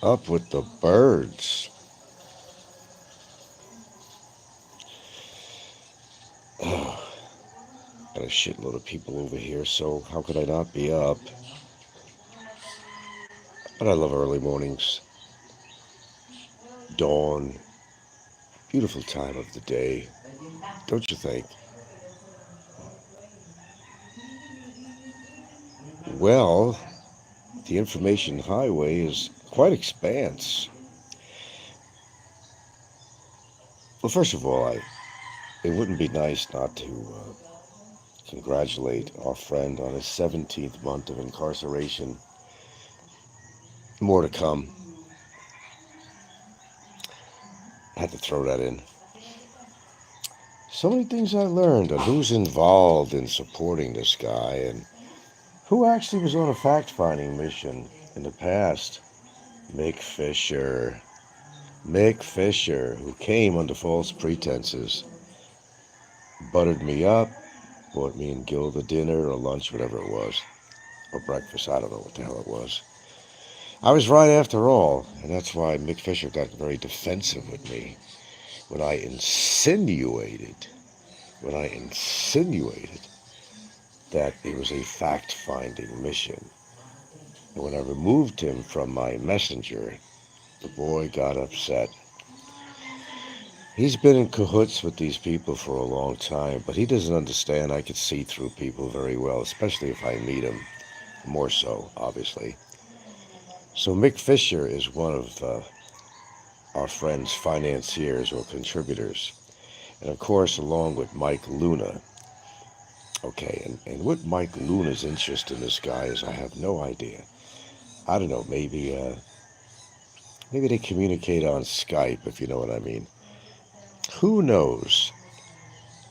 Up with the birds. Oh, got a shitload of people over here, so how could I not be up? But I love early mornings, dawn, beautiful time of the day, don't you think? Well, the information highway is quite expanse. Well, first of all, it wouldn't be nice not to congratulate our friend on his 17th month of incarceration. More to come. Had to throw that in. So many things I learned on who's involved in supporting this guy and who actually was on a fact-finding mission in the past. Mick Fisher. Mick Fisher, who came under false pretenses, buttered me up, bought me and Gilda dinner or lunch, whatever it was, or breakfast, I don't know what the hell it was. I was right after all, and that's why Mick Fisher got very defensive with me when I insinuated that it was a fact-finding mission. And when I removed him from my messenger, the boy got upset. He's been in cahoots with these people for a long time, but he doesn't understand I could see through people very well, especially if I meet him. More so, obviously. So Mick Fisher is one of our friend's financiers or contributors. And of course, along with Mike Luna. Okay, and what Mike Luna's interest in this guy is, I have no idea. I don't know, maybe they communicate on Skype, if you know what I mean. Who knows?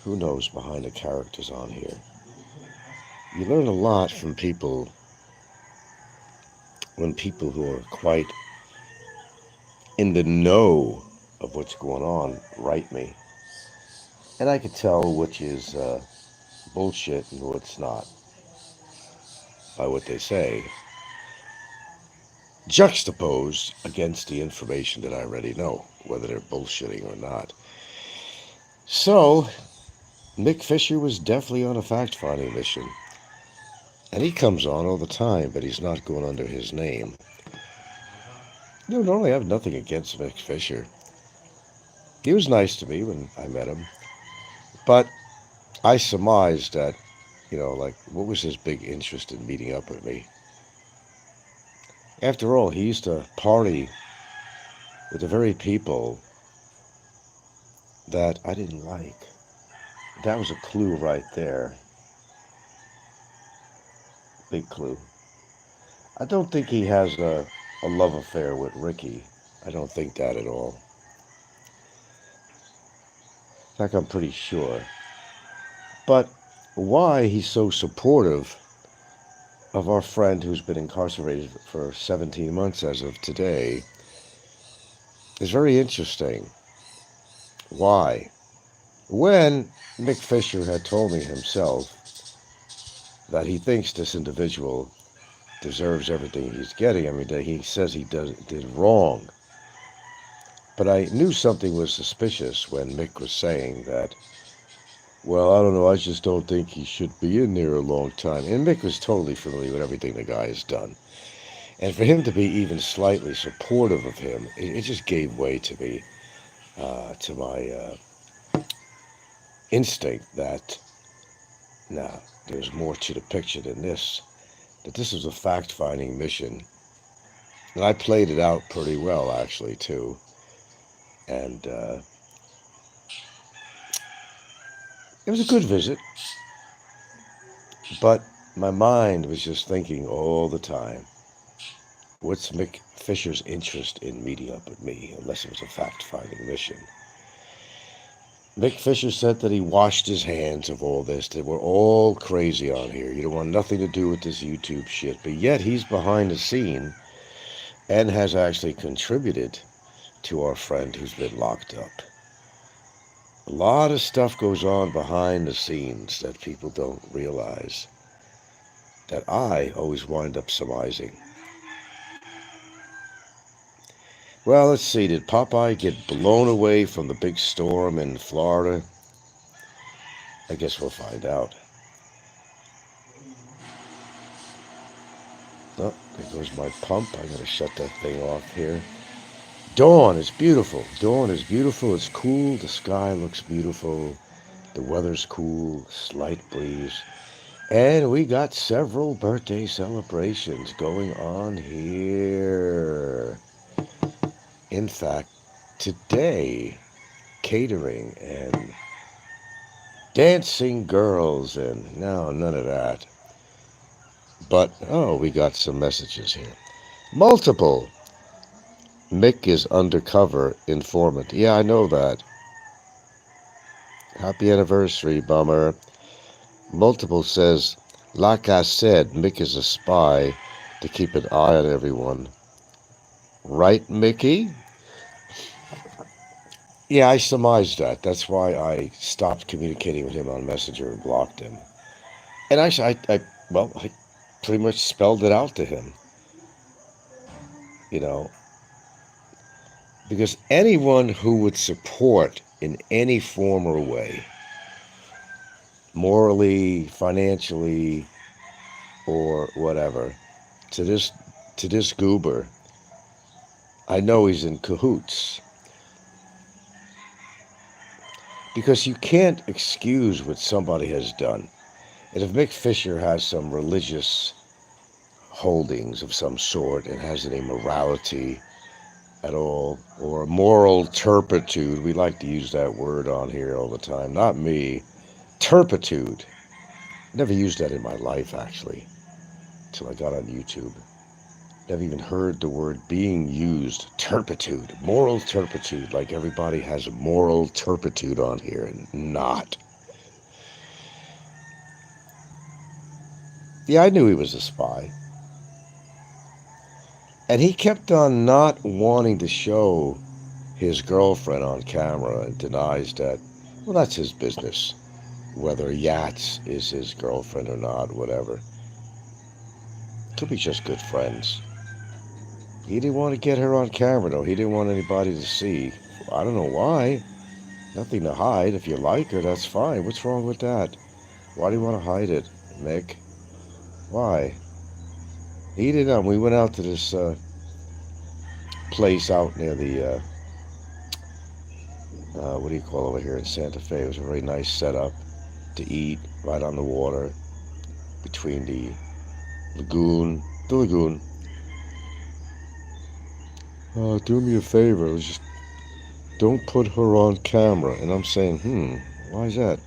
Who knows behind the characters on here? You learn a lot from people when people who are quite in the know of what's going on write me. And I could tell which is bullshit and what's not by what they say, juxtaposed against the information that I already know, whether they're bullshitting or not. So, Mick Fisher was definitely on a fact-finding mission. And he comes on all the time, but he's not going under his name. No, normally I have nothing against Mick Fisher. He was nice to me when I met him. But I surmised that, like, what was his big interest in meeting up with me? After all, he used to party with the very people that I didn't like. That was a clue right there. Big clue. I don't think he has a love affair with Ricky. I don't think that at all. In fact, I'm pretty sure. But why he's so supportive of our friend who's been incarcerated for 17 months as of today is very interesting. Why? When Mick Fisher had told me himself that he thinks this individual deserves everything he's getting, I mean, that he says he did wrong. But I knew something was suspicious when Mick was saying that, well, I don't know, I just don't think he should be in there a long time. And Mick was totally familiar with everything the guy has done. And for him to be even slightly supportive of him, it just gave way to me, to my instinct that, nah, there's more to the picture than this. That this was a fact-finding mission. And I played it out pretty well, actually, too. And it was a good visit. But my mind was just thinking all the time, what's Mick Fisher's interest in meeting up with me, unless it was a fact-finding mission? Mick Fisher said that he washed his hands of all this, that we're all crazy on here. You don't want nothing to do with this YouTube shit. But yet he's behind the scene and has actually contributed to our friend who's been locked up. A lot of stuff goes on behind the scenes that people don't realize, that I always wind up surmising. Well, let's see. Did Popeye get blown away from the big storm in Florida? I guess we'll find out. Oh, there goes my pump. I gotta shut that thing off here. Dawn is beautiful. Dawn is beautiful. It's cool. The sky looks beautiful. The weather's cool. Slight breeze. And we got several birthday celebrations going on here. In fact, today, catering and dancing girls and no, none of that. But, oh, we got some messages here. Multiple. Mick is undercover informant. Yeah, I know that. Happy anniversary, bummer. Multiple says, like I said, Mick is a spy to keep an eye on everyone. Right, Mickey? Yeah, I surmised that. That's why I stopped communicating with him on Messenger and blocked him. And I pretty much spelled it out to him, you know, because anyone who would support in any form or way, morally, financially, or whatever, to this goober, I know he's in cahoots. Because you can't excuse what somebody has done. And if Mick Fisher has some religious holdings of some sort and has any morality at all, or moral turpitude, we like to use that word on here all the time, not me, turpitude. Never used that in my life, actually, until I got on YouTube. Never even heard the word being used, turpitude, moral turpitude, like everybody has moral turpitude on here, and not. Yeah, I knew he was a spy. And he kept on not wanting to show his girlfriend on camera and denies that, well, that's his business. Whether Yats is his girlfriend or not, whatever. Could be just good friends. He didn't want to get her on camera, though. He didn't want anybody to see. I don't know why. Nothing to hide. If you like her, that's fine. What's wrong with that? Why do you want to hide it, Mick? Why? He didn't know. We went out to this place out near the, what do you call over here in Santa Fe? It was a very nice setup to eat right on the water between the lagoon. Do me a favor. Just don't put her on camera. And I'm saying, why is that?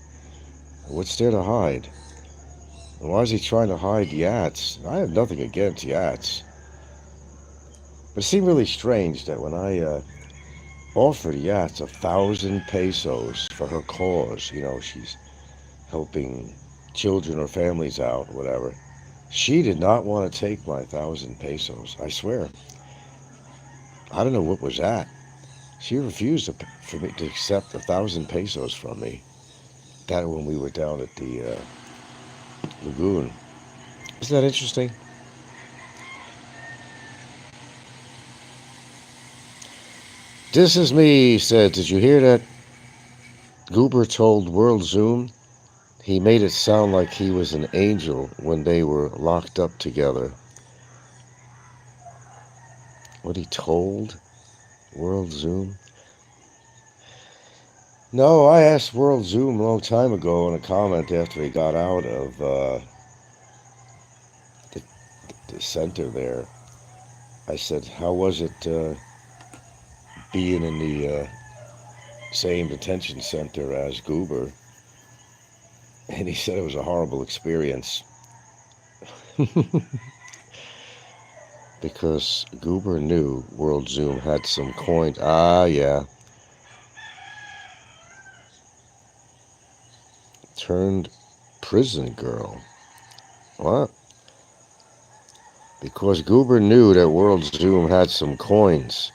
What's there to hide? And why is he trying to hide Yats? I have nothing against Yats. But it seemed really strange that when I offered Yats 1,000 pesos for her cause, she's helping children or families out, whatever. She did not want to take my 1,000 pesos. I swear. I don't know what was that. She refused for me to accept 1,000 pesos from me. That when we were down at the lagoon. Isn't that interesting? This is me, said, did you hear that Goober told World Zoom he made it sound like he was an angel when they were locked up together? What he told World Zoom? No, I asked World Zoom a long time ago in a comment after he got out of the center there. I said, how was it being in the same detention center as Goober? And he said it was a horrible experience. Because Goober knew World Zoom had some coin. Ah, yeah. Turned prison girl. What? Because Goober knew that World Zoom had some coins.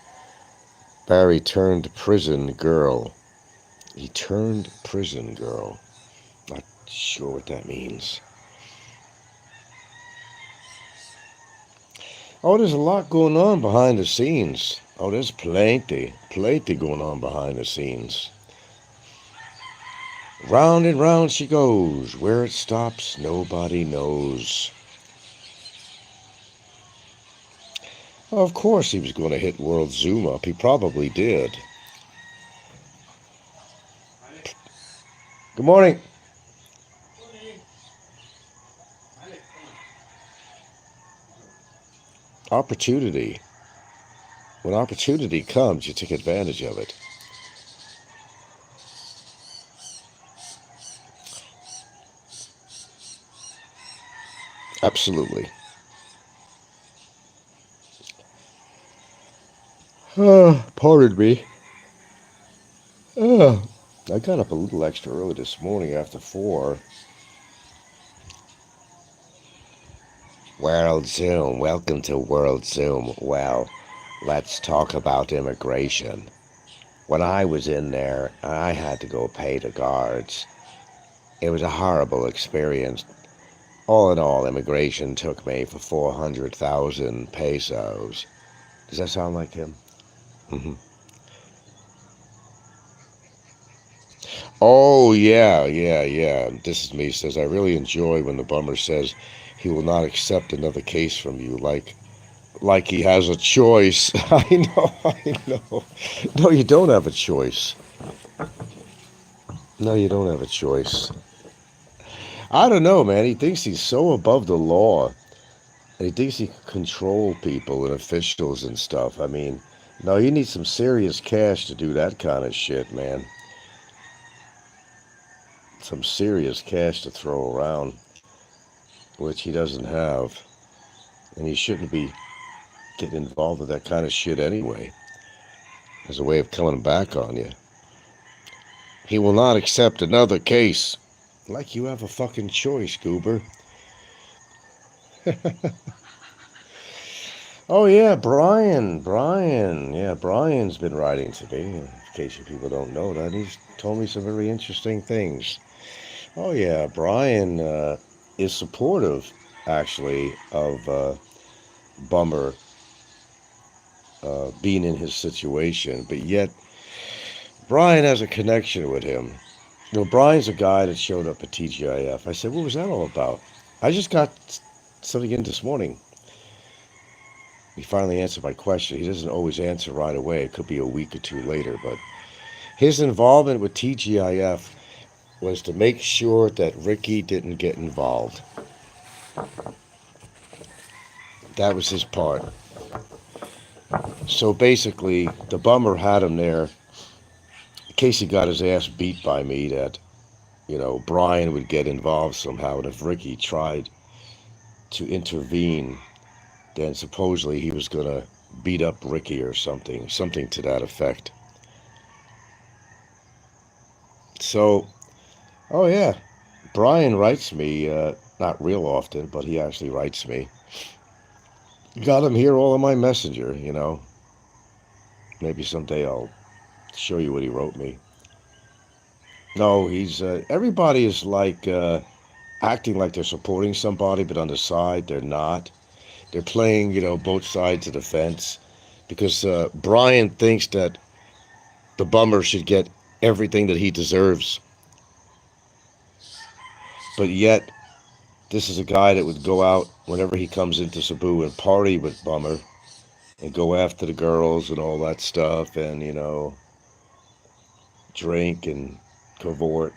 Barry turned prison girl. He turned prison girl. Not sure what that means. Oh, there's a lot going on behind the scenes. Oh, there's plenty going on behind the scenes. Round and round she goes. Where it stops, nobody knows. Well, of course he was going to hit World Zoom up. He probably did. Good morning. Opportunity. When opportunity comes, you take advantage of it. Absolutely. Pardon me. I got up a little extra early this morning after 4. World Zoom. Welcome to World Zoom. Well, let's talk about immigration. When I was in there, I had to go pay the guards. It was a horrible experience. All in all, immigration took me for 400,000 pesos. Does that sound like him? Hmm. Oh, yeah. This is me. Says, I really enjoy when the bummer says he will not accept another case from you, like he has a choice. I know. No, you don't have a choice. No, you don't have a choice. I don't know, man. He thinks he's so above the law. And he thinks he can control people and officials and stuff. I mean, no, you need some serious cash to do that kind of shit, man. Some serious cash to throw around, which he doesn't have. And he shouldn't be getting involved with that kind of shit anyway, as a way of coming back on you. He will not accept another case. Like you have a fucking choice, goober. Oh, yeah, Brian. Yeah, Brian's been writing to me, in case you people don't know that. He's told me some very interesting things. Oh, yeah, Brian is supportive, actually, of Bummer being in his situation, but yet Brian has a connection with him. You know, Brian's a guy that showed up at TGIF. I said, what was that all about? I just got something in this morning. He finally answered my question. He doesn't always answer right away. It could be a week or two later, but his involvement with TGIF was to make sure that Ricky didn't get involved. That was his part. So basically, the bummer had him there in case he got his ass beat by me that, Brian would get involved somehow. And if Ricky tried to intervene, then supposedly he was going to beat up Ricky or something to that effect. So, oh yeah, Brian writes me, not real often, but he actually writes me. Got him here all in my messenger. Maybe someday I'll show you what he wrote me. No, everybody is like acting like they're supporting somebody, but on the side, they're not. They're playing, both sides of the fence because Brian thinks that the bummer should get everything that he deserves. But yet, this is a guy that would go out whenever he comes into Cebu and party with Bummer and go after the girls and all that stuff and, drink and cavort.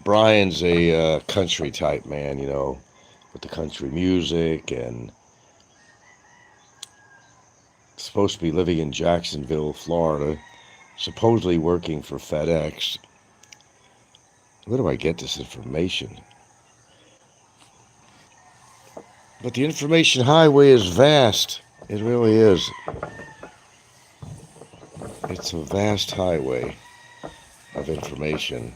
Brian's a country type man, with the country music and supposed to be living in Jacksonville, Florida, supposedly working for FedEx. Where do I get this information? But the information highway is vast. It really is. It's a vast highway of information.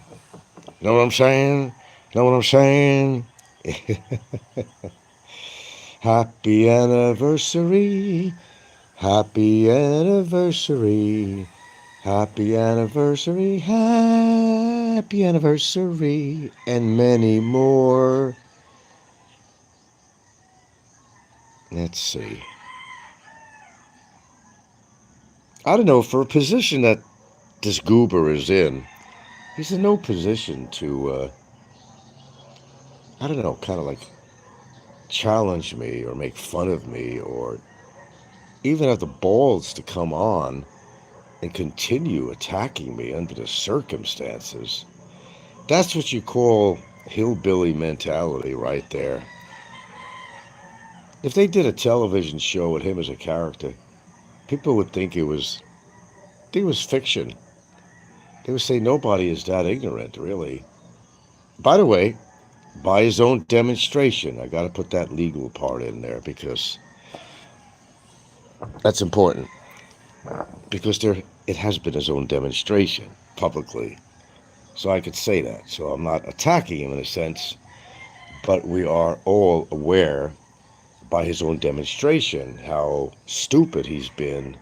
Know what I'm saying? Know what I'm saying? Happy anniversary. Happy anniversary. Happy anniversary. Happy anniversary. And many more. Let's see. I don't know, for a position that this goober is in, he's in no position to, I don't know, kind of like challenge me or make fun of me or even have the balls to come on and continue attacking me under the circumstances. That's what you call hillbilly mentality right there. If they did a television show with him as a character, people would think it was fiction. They would say nobody is that ignorant, really. By the way, by his own demonstration, I got to put that legal part in there because that's important. Because it has been his own demonstration publicly. So I could say that. So I'm not attacking him in a sense, but we are all aware by his own demonstration how stupid he's been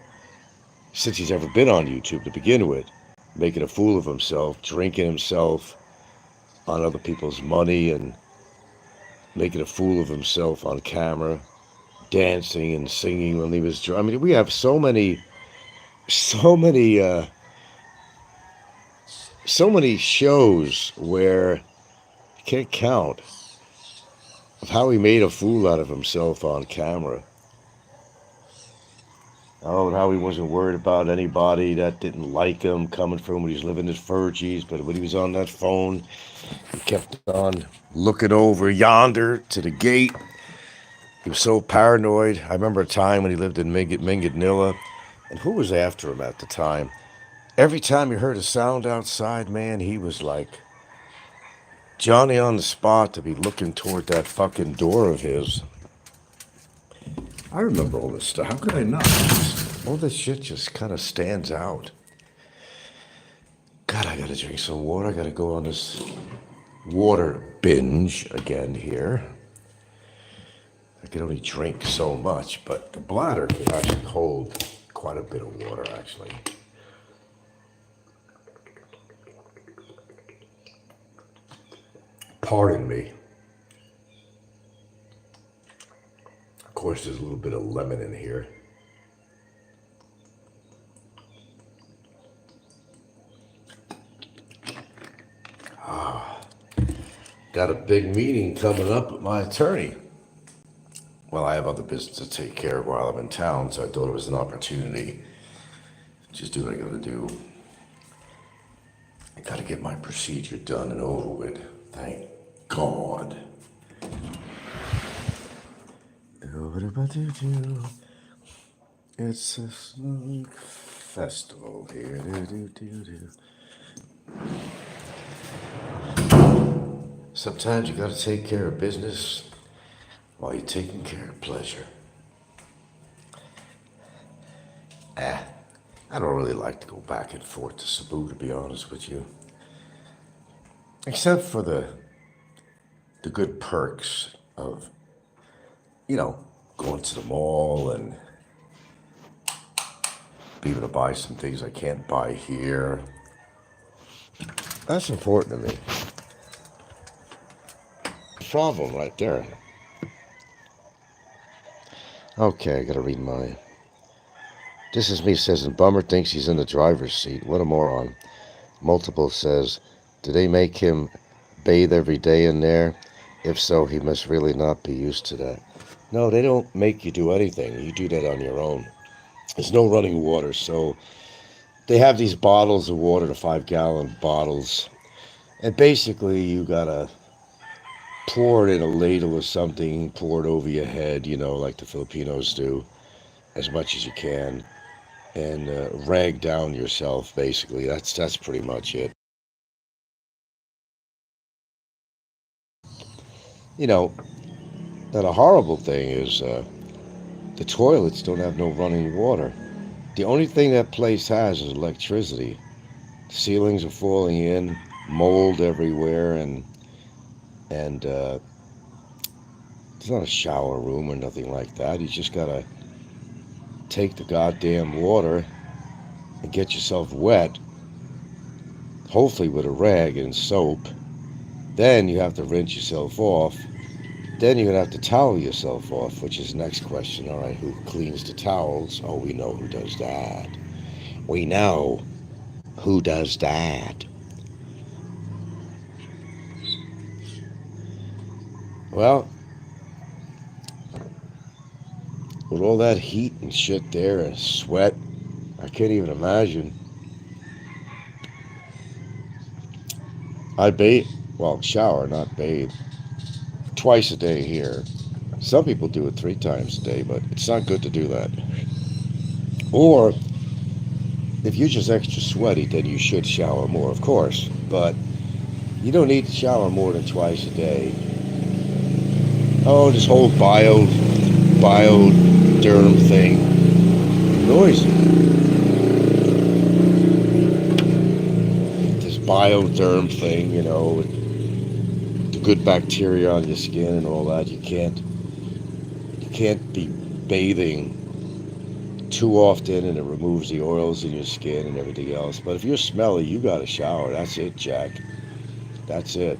since he's ever been on YouTube to begin with, making a fool of himself, drinking himself on other people's money and making a fool of himself on camera, dancing and singing when he was drunk. I mean, we have so many, so many shows where you can't count of how he made a fool out of himself on camera. Oh, and how he wasn't worried about anybody that didn't like him coming from when he was living his Fergies, but when he was on that phone, he kept on looking over yonder to the gate. He was so paranoid. I remember a time when he lived in Minganilla, and who was after him at the time? Every time he heard a sound outside, man, he was like Johnny on the spot to be looking toward that fucking door of his. I remember all this stuff. How could I not? All this shit just kind of stands out. God, I gotta drink some water. I gotta go on this water binge again here. I can only drink so much, but the bladder can actually hold quite a bit of water, actually. Pardon me. Of course, there's a little bit of lemon in here. Got a big meeting coming up with my attorney. Well, I have other business to take care of while I'm in town, so I thought it was an opportunity. Just do what I gotta do. I gotta get my procedure done and over with. Thank God. It's a festival here. Sometimes you gotta take care of business while you're taking care of pleasure. I don't really like to go back and forth to Cebu, to be honest with you. Except for the good perks of, going to the mall and being able to buy some things I can't buy here. That's important to me. Problem right there. Okay, I gotta read mine. This is me says, and Bummer thinks he's in the driver's seat. What a moron. Multiple says, do they make him bathe every day in there? If so, he must really not be used to that. No, they don't make you do anything. You do that on your own. There's no running water, so they have these bottles of water, the 5-gallon bottles, and basically you gotta pour it in a ladle or something, pour it over your head, like the Filipinos do, as much as you can, and rag down yourself, basically. That's pretty much it. Now the horrible thing is the toilets don't have no running water. The only thing that place has is electricity. The ceilings are falling in, mold everywhere, and it's not a shower room or nothing like that. You just gotta take the goddamn water and get yourself wet, hopefully with a rag and soap. Then you have to rinse yourself off Then you're going to have to towel yourself off, which is the next question. All right, who cleans the towels? Oh, we know who does that. We know who does that. Well, with all that heat and shit there and sweat, I can't even imagine. I'd bathe, well, shower, not bathe, twice a day here. Some people do it 3 times a day, but it's not good to do that. Or if you're just extra sweaty, then you should shower more, of course. But you don't need to shower more than twice a day. Oh, this whole bioderm thing, noisy. This bioderm thing, the good bacteria on your skin and all that. You can't be bathing too often, and it removes the oils in your skin and everything else. But if you're smelly, you got to shower. That's it, Jack. That's it.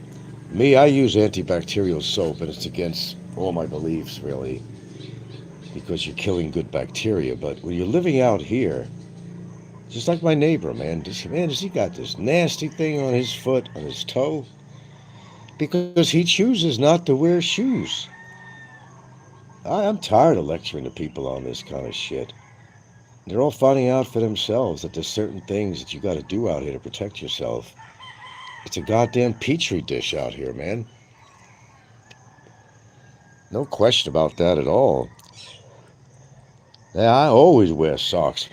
Me, I use antibacterial soap, and it's against all my beliefs, really, because you're killing good bacteria. But when you're living out here, just like my neighbor, man, does he got this nasty thing on his foot, on his toe? Because he chooses not to wear shoes. I'm tired of lecturing to people on this kind of shit. They're all finding out for themselves that there's certain things that you got to do out here to protect yourself. It's a goddamn petri dish out here, man. No question about that at all. Yeah, I always wear socks.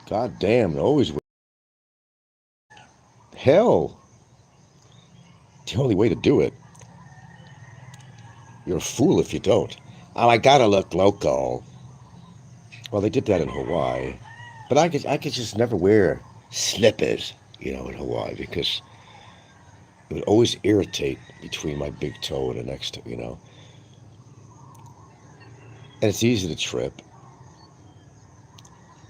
God damn, I always wear. Hell, the only way to do it. You're a fool if you don't. Oh, I gotta look local. Well, they did that in Hawaii, but I could just never wear slippers, in Hawaii because it would always irritate between my big toe and the next toe. And it's easy to trip,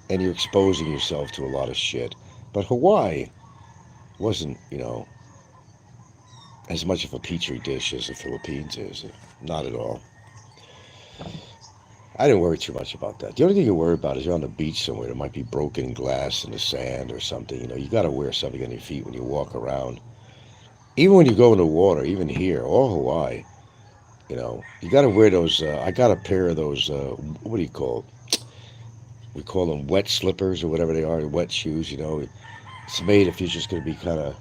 and you're exposing yourself to a lot of shit. But Hawaii wasn't, as much of a petri dish as the Philippines is. Not at all. I didn't worry too much about that. The only thing you worry about is you're on the beach somewhere. There might be broken glass in the sand or something. You got to wear something on your feet when you walk around. Even when you go in the water, even here or Hawaii, you got to wear those. I got a pair of those. What do you call? We call them wet slippers or whatever they are. Wet shoes. It's made if you're just going to be kind of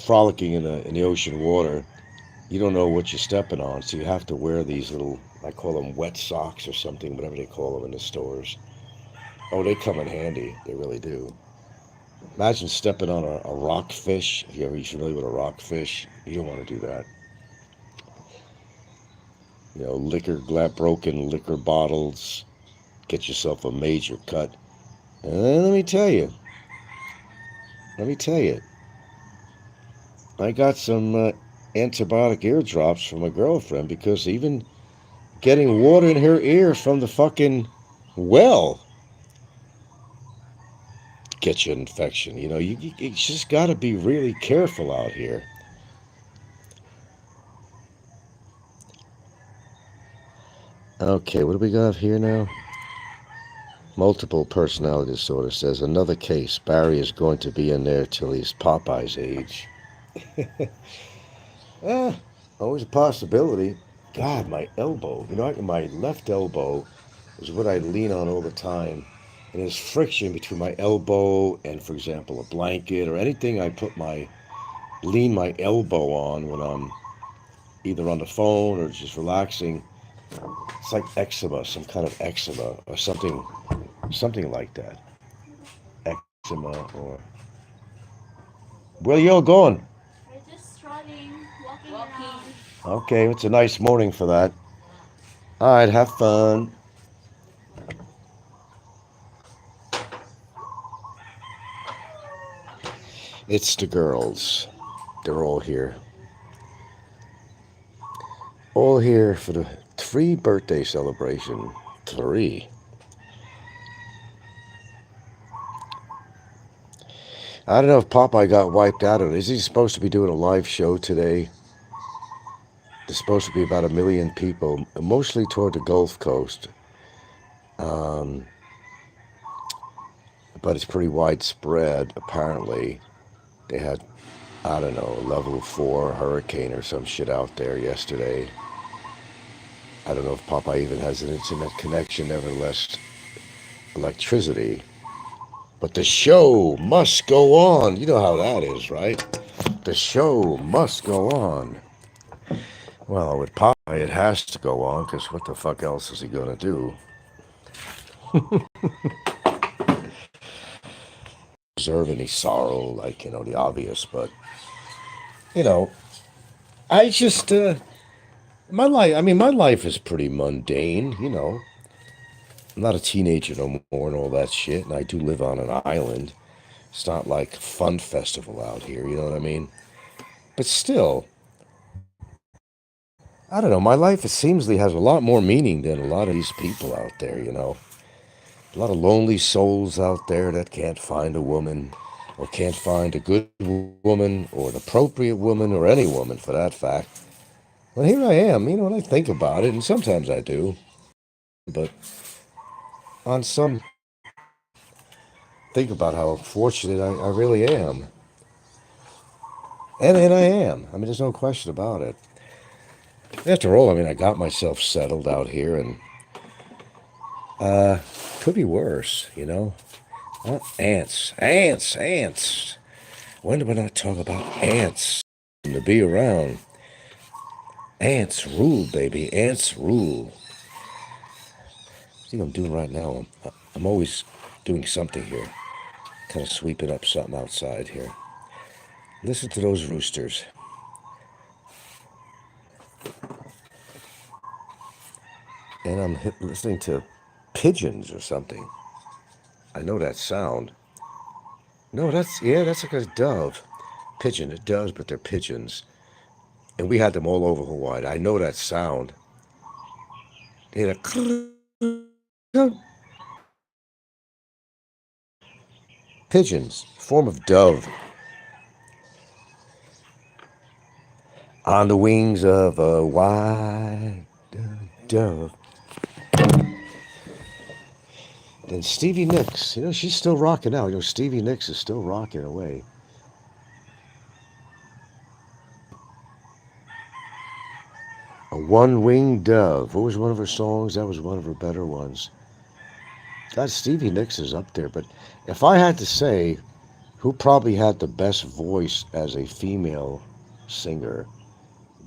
frolicking in the ocean water. You don't know what you're stepping on, so you have to wear these little. I call them wet socks or something, whatever they call them in the stores. Oh, they come in handy. They really do. Imagine stepping on a rockfish. If you're familiar with a rockfish, you don't want to do that. Broken liquor bottles, get yourself a major cut. And let me tell you, I got some antibiotic eardrops from my girlfriend because even getting water in her ear from the fucking well gets you an infection. You just got to be really careful out here. Okay, what do we got here now? Multiple personality disorder says another case. Barry is going to be in there till he's Popeye's age. eh, always a possibility. God, my elbow. My left elbow is what I lean on all the time. And there's friction between my elbow and, for example, a blanket or anything I lean my elbow on when I'm either on the phone or just relaxing. It's like eczema, some kind of eczema or something like that. Eczema or where you all going? We're just strolling, walking around. Okay, it's a nice morning for that. All right, have fun. It's the girls. They're all here for the three birthday celebration. Three. I don't know if Popeye got wiped out or is he supposed to be doing a live show today? There's supposed to be about 1 million people, mostly toward the Gulf Coast, um, but it's pretty widespread. Apparently, they had, I don't know, a level 4 hurricane or some shit out there yesterday. I don't know if Popeye even has an internet connection, nevertheless, electricity. But the show must go on. You know how that is, right? The show must go on. Well, with Popeye, it has to go on, because what the fuck else is he going to do? Deserve any sorrow, like, the obvious, but, you know, I just, my life is pretty mundane. I'm not a teenager no more and all that shit, and I do live on an island. It's not like a fun festival out here, you know what I mean? But still, I don't know, my life, it seems, has a lot more meaning than a lot of these people out there. A lot of lonely souls out there that can't find a woman, or can't find a good woman, or an appropriate woman, or any woman for that fact. Well, here I am, and I think about it, and sometimes I do. But on some, think about how fortunate I really am. And I am. There's no question about it. After all, I got myself settled out here, and could be worse. Ants, ants, ants. When do we not talk about ants? To be around. Ants rule, baby. Ants rule. I think I'm doing right now. I'm always doing something here. Kind of sweeping up something outside here. Listen to those roosters. And I'm listening to pigeons or something. I know that sound. No, that's like a dove. Pigeon, it does, but they're pigeons. And we had them all over Hawaii. I know that sound. They had a pigeons, form of dove. On the wings of a white dove. Then Stevie Nicks, she's still rocking out. Stevie Nicks is still rocking away. A one-winged dove. What was one of her songs? That was one of her better ones. God, Stevie Nicks is up there. But if I had to say who probably had the best voice as a female singer,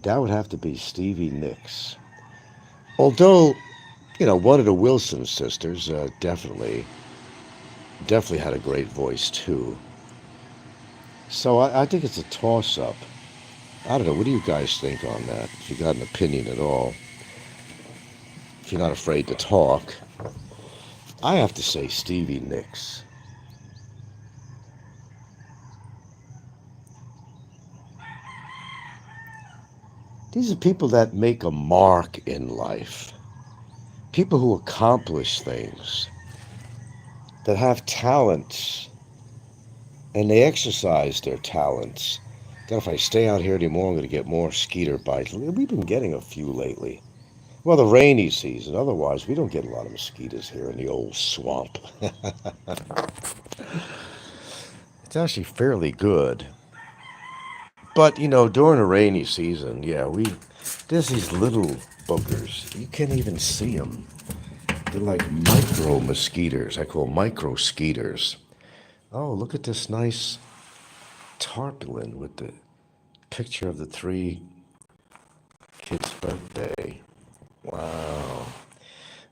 that would have to be Stevie Nicks. Although, one of the Wilson sisters definitely had a great voice too. So I think it's a toss-up. I don't know. What do you guys think on that? If you got an opinion at all, if you're not afraid to talk, I have to say Stevie Nicks. These are people that make a mark in life. People who accomplish things, that have talents, and they exercise their talents. God, if I stay out here anymore, I'm going to get more mosquito bites. We've been getting a few lately. Well, the rainy season. Otherwise, we don't get a lot of mosquitoes here in the old swamp. It's actually fairly good. But, during the rainy season, yeah, there's these little boogers. You can't even see them. They're like micro mosquitoes. I call micro skeeters. Oh, look at this nice tarpaulin with the picture of the 3 kids' birthday. Wow.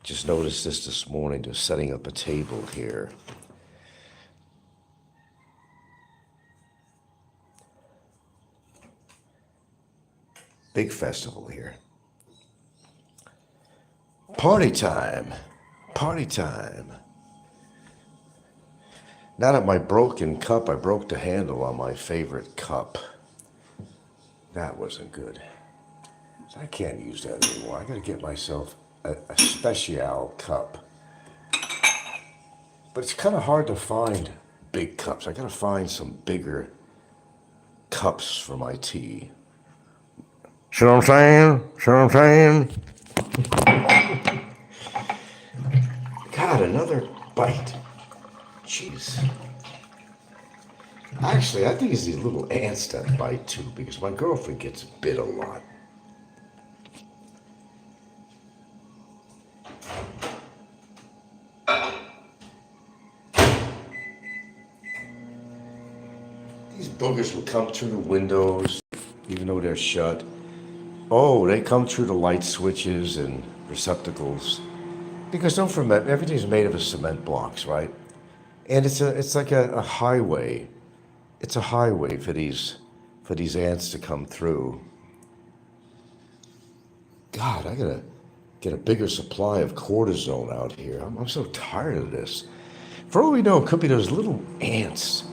Just noticed this morning. They're setting up a table here. Big festival here. Party time. Party time. Now that my broken cup, I broke the handle on my favorite cup. That wasn't good. So I can't use that anymore. I gotta get myself a special cup. But it's kind of hard to find big cups. I gotta find some bigger cups for my tea. See what I'm saying? See what I'm saying? God, another bite. Jeez. Actually, I think it's these little ants that bite too, because my girlfriend gets bit a lot. These boogers will come through the windows, even though they're shut. Oh, they come through the light switches and receptacles. Because don't forget, everything's made of cement blocks, right? And it's like a highway. It's a highway for these ants to come through. God, I gotta get a bigger supply of cortisone out here. I'm so tired of this. For all we know, it could be those little ants.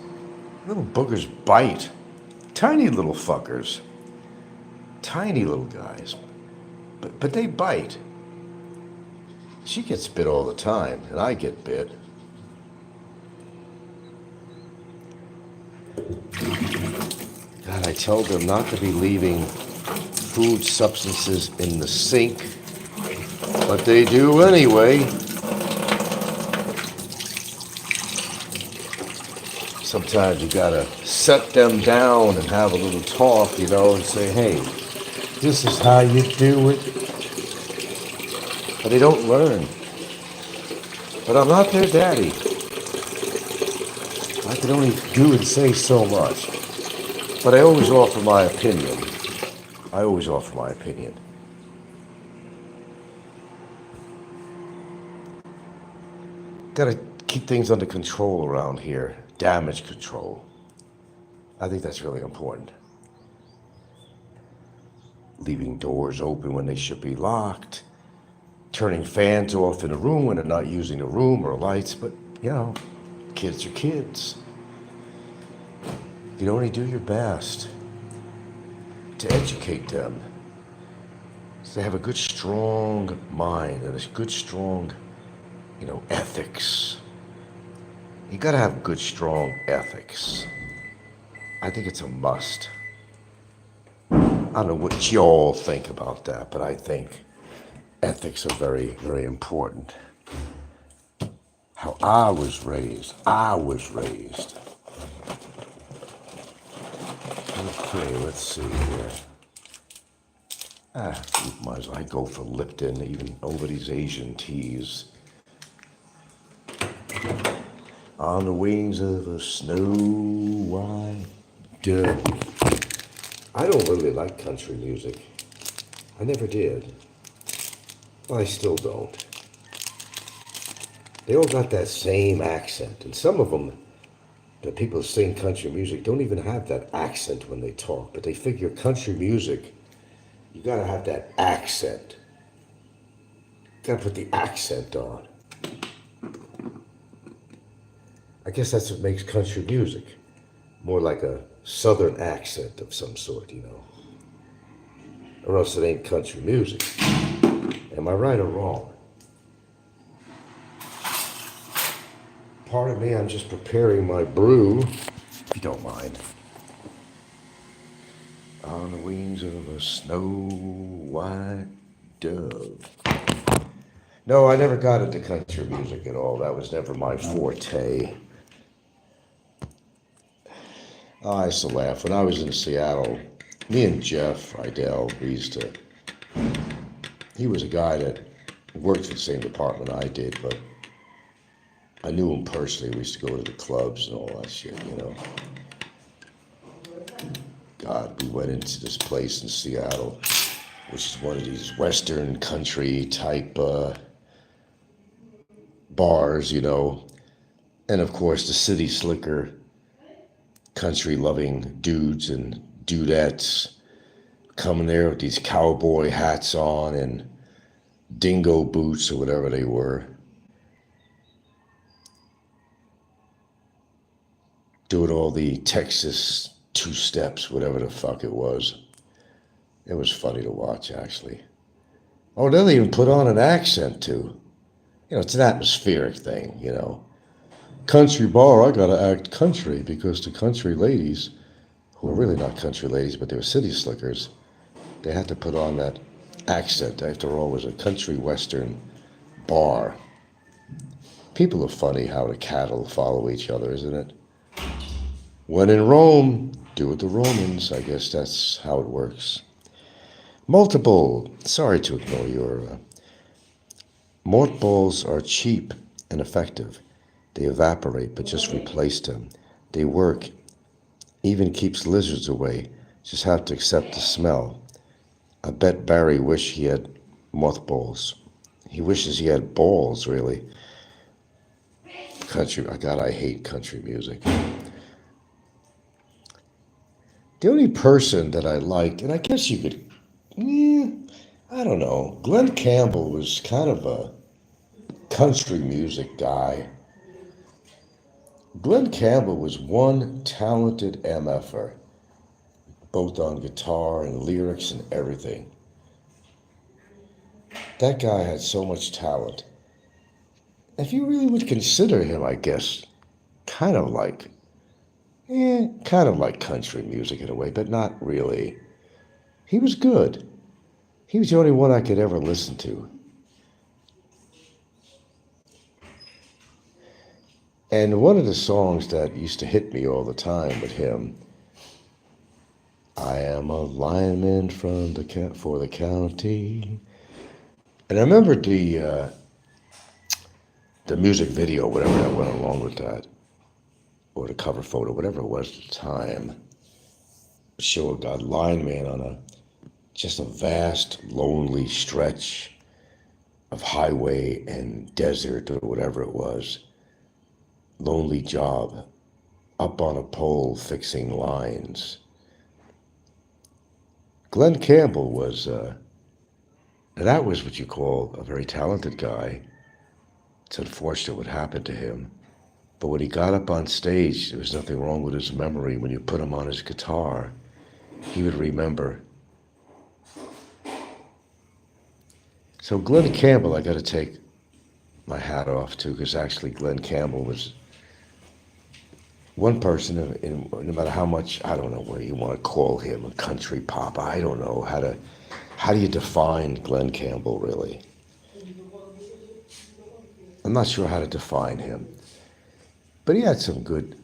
Little boogers bite. Tiny little fuckers. Tiny little guys. But they bite. She gets bit all the time, and I get bit. God, I tell them not to be leaving food substances in the sink, but they do anyway. Sometimes you gotta set them down and have a little talk, and say, hey, this is how you do it. But they don't learn. But I'm not their daddy. I can only do and say so much. But I always offer my opinion. I always offer my opinion. Gotta keep things under control around here. Damage control. I think that's really important. Leaving doors open when they should be locked. Turning fans off in a room when they're not using the room or lights. But, kids are kids. You can only do your best to educate them. So they have a good, strong mind and a good, strong, ethics. You gotta have good, strong ethics. I think it's a must. I don't know what y'all think about that, but I think ethics are very, very important. How I was raised. Okay, let's see here. Might as well go for Lipton, even over these Asian teas. On the wings of a snow white dove. I don't really like country music. I never did. Well, I still don't. They all got that same accent, and some of them, the people who sing country music, don't even have that accent when they talk, but they figure country music, you gotta have that accent. You gotta put the accent on. I guess that's what makes country music. More like a southern accent of some sort, Or else it ain't country music. Am I right or wrong? Pardon me, I'm just preparing my brew, if you don't mind. On the wings of a snow white dove. No, I never got into country music at all. That was never my forte. I used to laugh. When I was in Seattle, me and Jeff Idell, he was a guy that worked for the same department I did, but I knew him personally. We used to go to the clubs and all that shit, God, we went into this place in Seattle, which is one of these Western country type bars, And of course, the city slicker, country-loving dudes and dudettes coming there with these cowboy hats on and dingo boots or whatever they were. Doing all the Texas two-steps, whatever the fuck it was. It was funny to watch, actually. Oh, they'll even put on an accent, too. It's an atmospheric thing, Country bar, I gotta act country because the country ladies, who are really not country ladies, but they were city slickers, They had to put on that accent. After all, it was a country western bar. People are funny how the cattle follow each other, isn't it? When in Rome, do it the Romans. I guess that's how it works. Multiple. Sorry to ignore your. Mothballs are cheap and effective. They evaporate, but just replace them. They work, even keeps lizards away. Just have to accept the smell. I bet Barry wished he had mothballs. He wishes he had balls, really. Country, God, I hate country music. The only person that I liked, and I guess you could, I don't know. Glenn Campbell was kind of a country music guy. Glenn Campbell was one talented MFer, both on guitar and lyrics and everything. That guy had so much talent. If you really would consider him, I guess, kind of like country music in a way, but not really. He was good. He was the only one I could ever listen to. And one of the songs that used to hit me all the time with him, I am a lineman for the county. And I remember the music video, whatever that went along with that, or the cover photo, whatever it was at the time, showed a lineman on just a vast, lonely stretch of highway and desert or whatever it was. Lonely job, up on a pole fixing lines. Glenn Campbell was, that was what you call a very talented guy. It's unfortunate what happened to him. But when he got up on stage, there was nothing wrong with his memory. When you put him on his guitar, he would remember. So Glenn Campbell, I got to take my hat off to, because actually Glenn Campbell was one person, no matter how much, I don't know what you want to call him, a country pop, I don't know how do you define Glenn Campbell, really? I'm not sure how to define him. But he had some good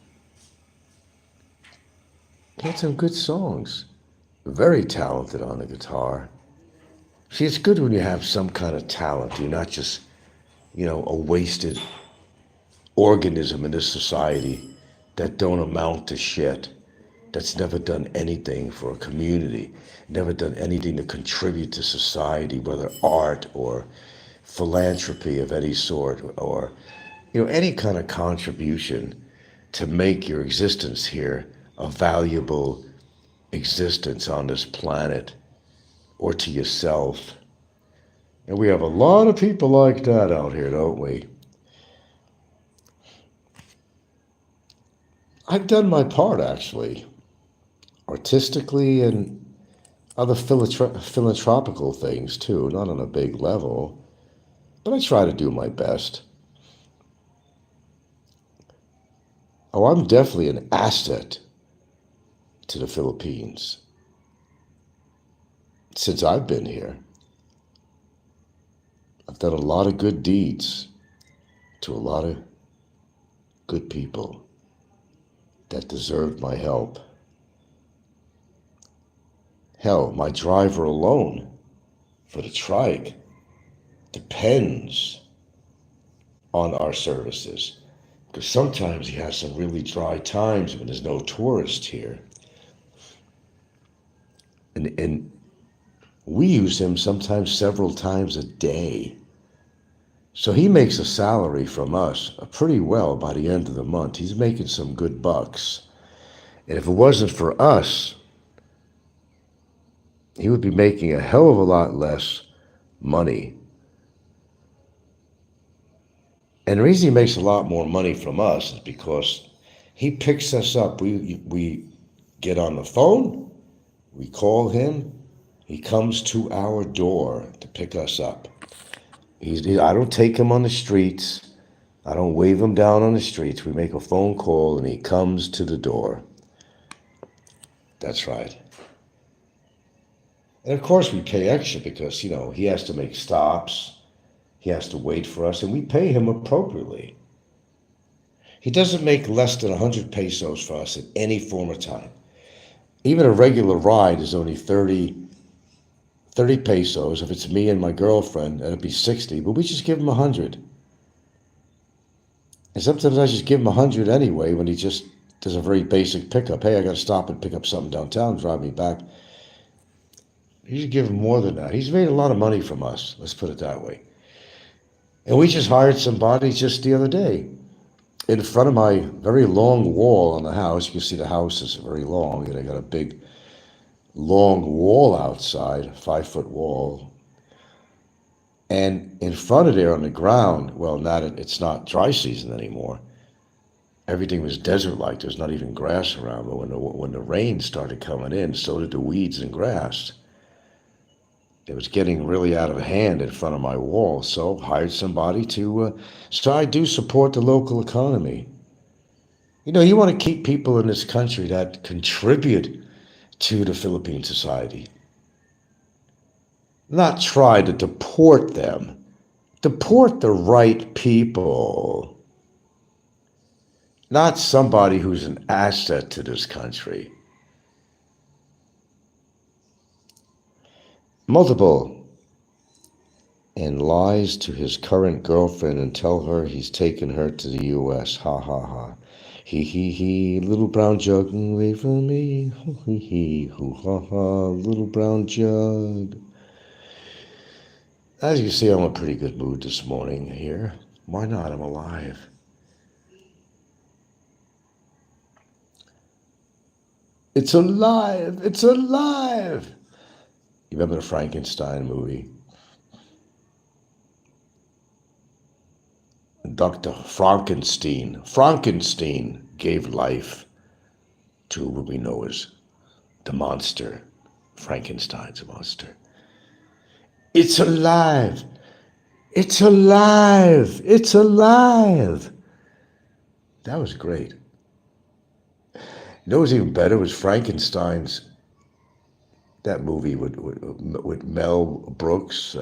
songs. Very talented on the guitar. See, it's good when you have some kind of talent. You're not just, a wasted organism in this society that don't amount to shit, that's never done anything for a community, never done anything to contribute to society, whether art or philanthropy of any sort, or any kind of contribution to make your existence here a valuable existence on this planet, or to yourself. And we have a lot of people like that out here, don't we? I've done my part, actually, artistically and other philanthropical things, too, not on a big level, but I try to do my best. Oh, I'm definitely an asset to the Philippines since I've been here. I've done a lot of good deeds to a lot of good people that deserved my help. Hell, my driver alone for the trike depends on our services, because sometimes he has some really dry times when there's no tourists here. And we use him sometimes several times a day. So he makes a salary from us pretty well by the end of the month. He's making some good bucks. And if it wasn't for us, he would be making a hell of a lot less money. And the reason he makes a lot more money from us is because he picks us up. We get on the phone, we call him, he comes to our door to pick us up. I don't take him on the streets. I don't wave him down on the streets. We make a phone call and he comes to the door. That's right. And of course, we pay extra because, he has to make stops, he has to wait for us, and we pay him appropriately. He doesn't make less than 100 pesos for us at any form of time. Even a regular ride is only 30 pesos. If it's me and my girlfriend, it'd be 60, but we just give him 100. And sometimes I just give him 100 anyway when he just does a very basic pickup. Hey, I got to stop and pick up something downtown, drive me back. You should give him more than that. He's made a lot of money from us, let's put it that way. And we just hired somebody just the other day. In front of my very long wall on the house, you can see the house is very long, and I got a big, long wall outside, 5-foot wall. And in front of there on the ground, well, it's not dry season anymore. Everything was desert-like. There's not even grass around. But when the rain started coming in, so did the weeds and grass. It was getting really out of hand in front of my wall, so hired somebody to. So I do support the local economy. You want to keep people in this country that contribute to the Philippine society. Not try to deport them. Deport the right people. Not somebody who's an asset to this country. Multiple and lies to his current girlfriend and tell her he's taken her to the U.S. Ha ha ha. He, little brown jug away from me. He, hoo ha ha, little brown jug. As you see, I'm in a pretty good mood this morning here. Why not? I'm alive. It's alive! It's alive! You remember the Frankenstein movie? Dr. Frankenstein gave life to what we know as the monster. Frankenstein's a monster. It's alive! It's alive! It's alive! That was great. What was even better was Frankenstein's, that movie with Mel Brooks.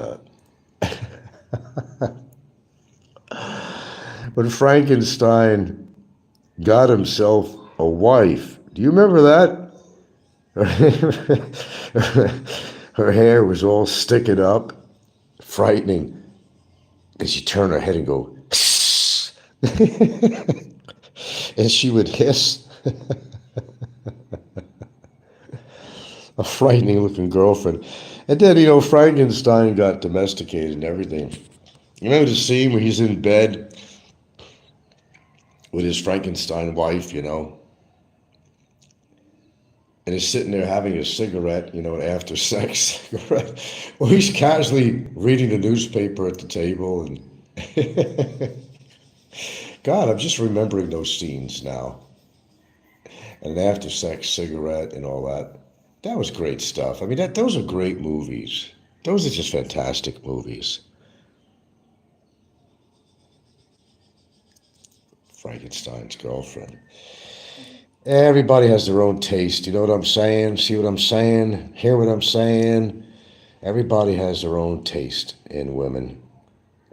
When Frankenstein got himself a wife. Do you remember that? Her hair was all sticking up, frightening. And she'd turn her head and go, and she would hiss. A frightening looking girlfriend. And then, Frankenstein got domesticated and everything. You remember the scene where he's in bed with his Frankenstein wife, and he's sitting there having a cigarette, an after sex cigarette. Well, he's casually reading the newspaper at the table. And God, I'm just remembering those scenes now. And an after sex cigarette and all that. That was great stuff. I mean, those are great movies. Those are just fantastic movies. Frankenstein's girlfriend. Everybody has their own taste. You know what I'm saying? See what I'm saying? Hear what I'm saying? Everybody has their own taste in women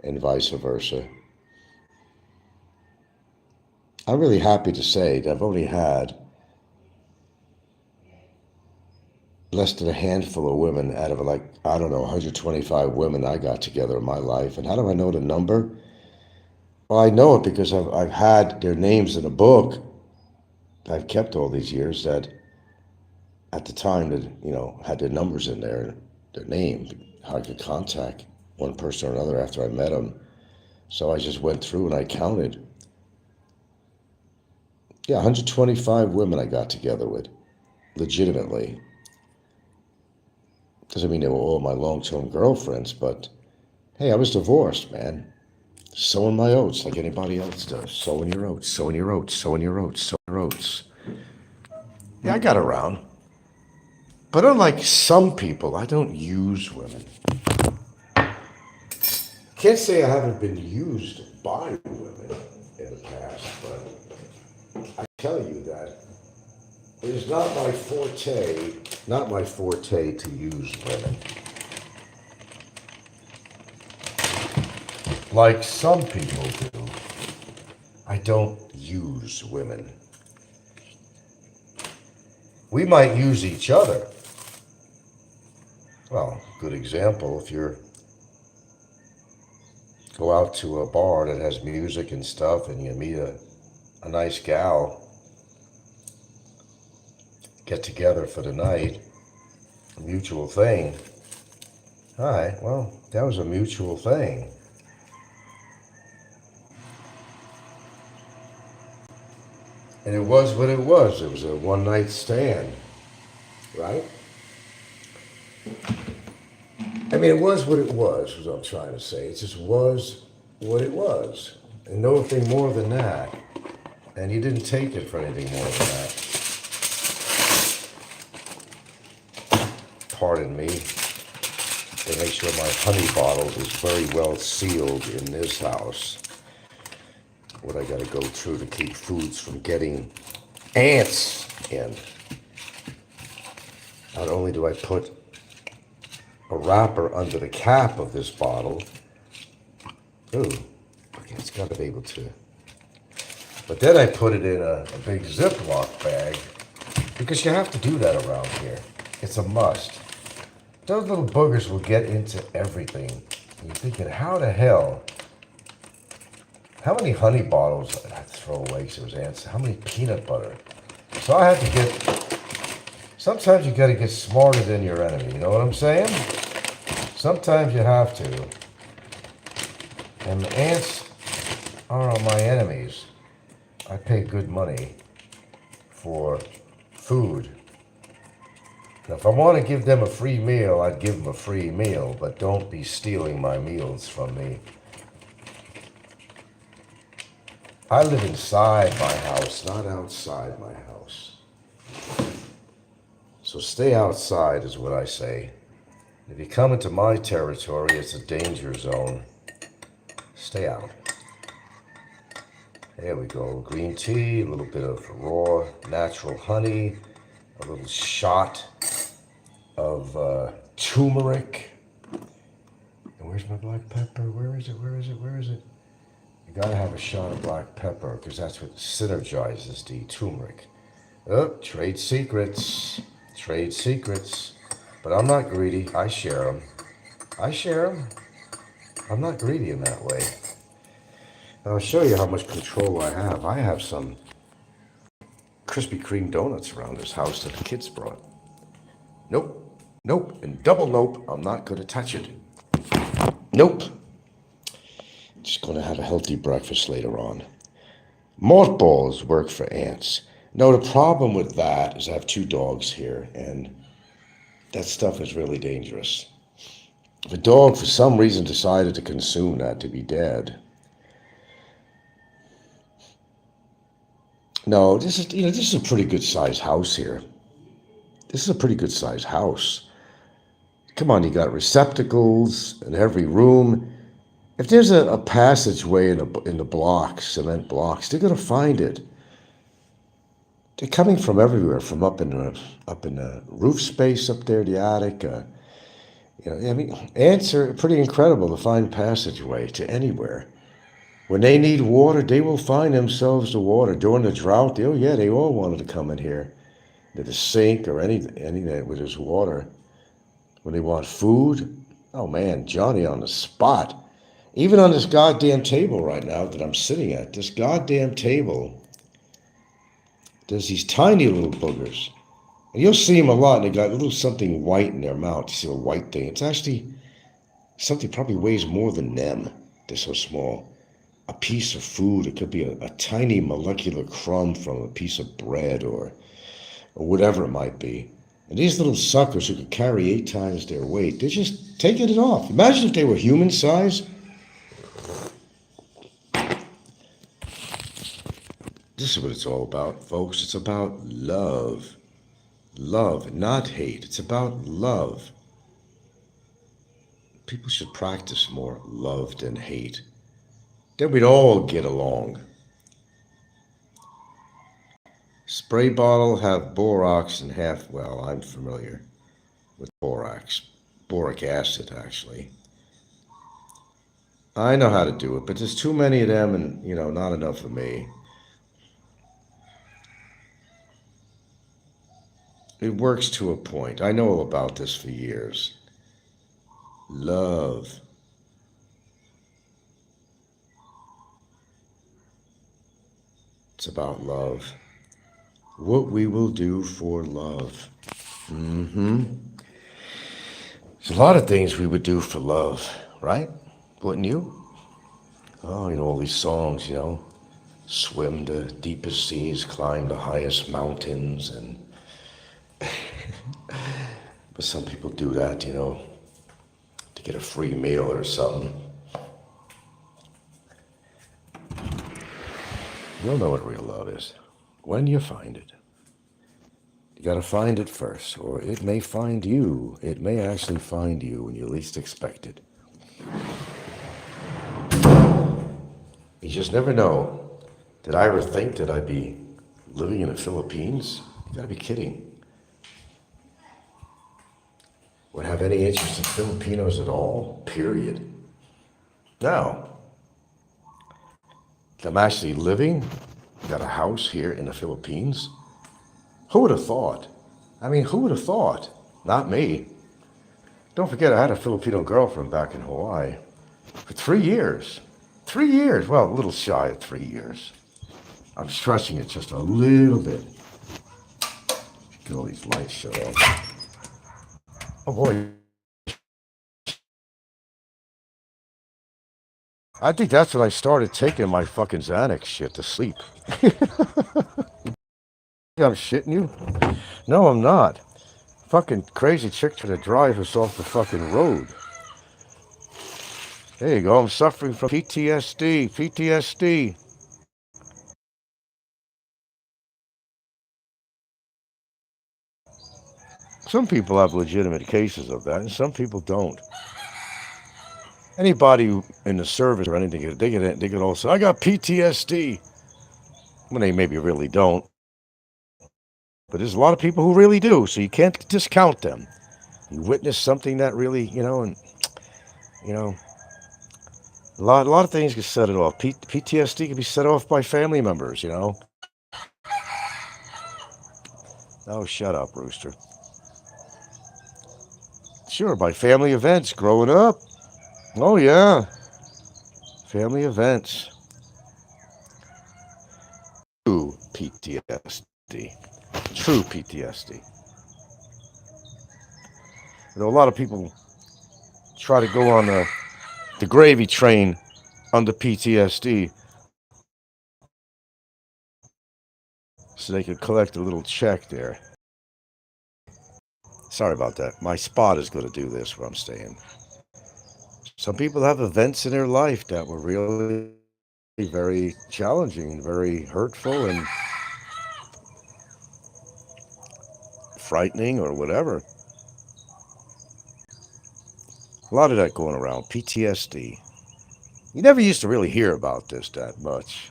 and vice versa. I'm really happy to say that I've only had less than a handful of women out of 125 women I got together in my life. And how do I know the number? Well, I know it because I've had their names in a book I've kept all these years that at the time that, had their numbers in there, their name, how I could contact one person or another after I met them. So I just went through and I counted. Yeah, 125 women I got together with, legitimately. Doesn't mean they were all my long-term girlfriends, but hey, I was divorced, man. Sowing my oats like anybody else does. Sowing your oats, sowing your oats, sowing your oats, sowing your oats. Yeah, I got around. But unlike some people, I don't use women. Can't say I haven't been used by women in the past, but I tell you that It is not my forte to use women. Like some people do, I don't use women. We might use each other. Well, good example, if you go out to a bar that has music and stuff and you meet a nice gal, get together for the night, a mutual thing. All right, well, that was a mutual thing. And it was what it was. It was a one night stand, right? I mean, it was what it was what I'm trying to say. It just was what it was. And nothing more than that. And you didn't take it for anything more than that. Pardon me. To make sure my honey bottle is very well sealed in this house. What I gotta go through to keep foods from getting ants in. Not only do I put a wrapper under the cap of this bottle. Ooh, okay, it's gotta be able to. But then I put it in a big Ziploc bag because you have to do that around here. It's a must. Those little boogers will get into everything. And you're thinking, how the hell? How many honey bottles I throw away because there was ants? How many peanut butter? So I had to get. Sometimes you got to get smarter than your enemy. You know what I'm saying? Sometimes you have to. And the ants are my enemies. I pay good money for food. Now, if I want to give them a free meal, I'd give them a free meal, but don't be stealing my meals from me. I live inside my house, not outside my house. So stay outside is what I say. If you come into my territory, it's a danger zone. Stay out. There we go. Green tea, a little bit of raw natural honey, a little shot of turmeric. And where's my black pepper? Where is it? Where is it? Where is it? You gotta have a shot of black pepper because that's what synergizes the turmeric. Oh, trade secrets. Trade secrets. But I'm not greedy. I share them. I share them. I'm not greedy in that way. And I'll show you how much control I have. I have some Krispy Kreme donuts around this house that the kids brought. Nope. Nope. And double nope. I'm not going to touch it. Nope. Just going to have a healthy breakfast later on. Mothballs work for ants. No, the problem with that is I have 2 dogs here, and that stuff is really dangerous. If a dog for some reason decided to consume that to be dead. No, this is a pretty good sized house here. This is a pretty good sized house. Come on, you got receptacles in every room. If there's a passageway in the blocks, cement blocks, they're gonna find it. They're coming from everywhere, from up in the roof space up there, the attic. I mean, ants are pretty incredible to find passageway to anywhere. When they need water, they will find themselves the water. During the drought, they all wanted to come in here to the sink or anything where there's water. When they want food, oh man, Johnny on the spot. Even on this goddamn table right now that I'm sitting at, this goddamn table, there's these tiny little boogers. And you'll see them a lot, and they got a little something white in their mouth. You see a white thing. It's actually something probably weighs more than them. They're so small. A piece of food. It could be a tiny molecular crumb from a piece of bread or whatever it might be. And these little suckers who could carry 8 times their weight, they're just taking it off. Imagine if they were human size. This is what it's all about, folks. It's about love. Love, not hate. It's about love. People should practice more love than hate. Then we'd all get along. Spray bottle have borax and half. Well, I'm familiar with borax, boric acid actually. I know how to do it, but there's too many of them, and not enough of me. It works to a point. I know about this for years. Love. It's about love. What we will do for love. Mm-hmm. There's a lot of things we would do for love, right? Wouldn't you? Oh, all these songs, swim the deepest seas, climb the highest mountains, and but some people do that, to get a free meal or something. You'll know what real love is when you find it. You gotta find it first, or it may find you. It may actually find you when you least expect it. You just never know. Did I ever think that I'd be living in the Philippines? You gotta be kidding. Would have any interest in Filipinos at all? Period. No. I'm actually living, got a house here in the Philippines. Who would have thought? I mean, who would have thought? Not me. Don't forget, I had a Filipino girlfriend back in Hawaii for 3 years. 3 years. Well, a little shy of 3 years. I'm stretching it just a little bit. Get all these lights shut off. Oh boy. I think that's when I started taking my fucking Xanax shit to sleep. I'm shitting you? No, I'm not. Fucking crazy chick trying to drive us off the fucking road. There you go. I'm suffering from PTSD. PTSD. Some people have legitimate cases of that, and some people don't. Anybody in the service or anything, they could all say, I got PTSD. When they maybe really don't. But there's a lot of people who really do, so you can't discount them. You witness something that really, and, you know, a lot of things can set it off. PTSD can be set off by family members. Oh, shut up, Rooster. Sure, by family events growing up. Oh, yeah. Family events. True PTSD. True PTSD. A lot of people try to go on the gravy train under PTSD so they could collect a little check there. Sorry about that. My spot is going to do this where I'm staying. Some people have events in their life that were really very challenging, very hurtful, and frightening or whatever. A lot of that going around. PTSD. You never used to really hear about this that much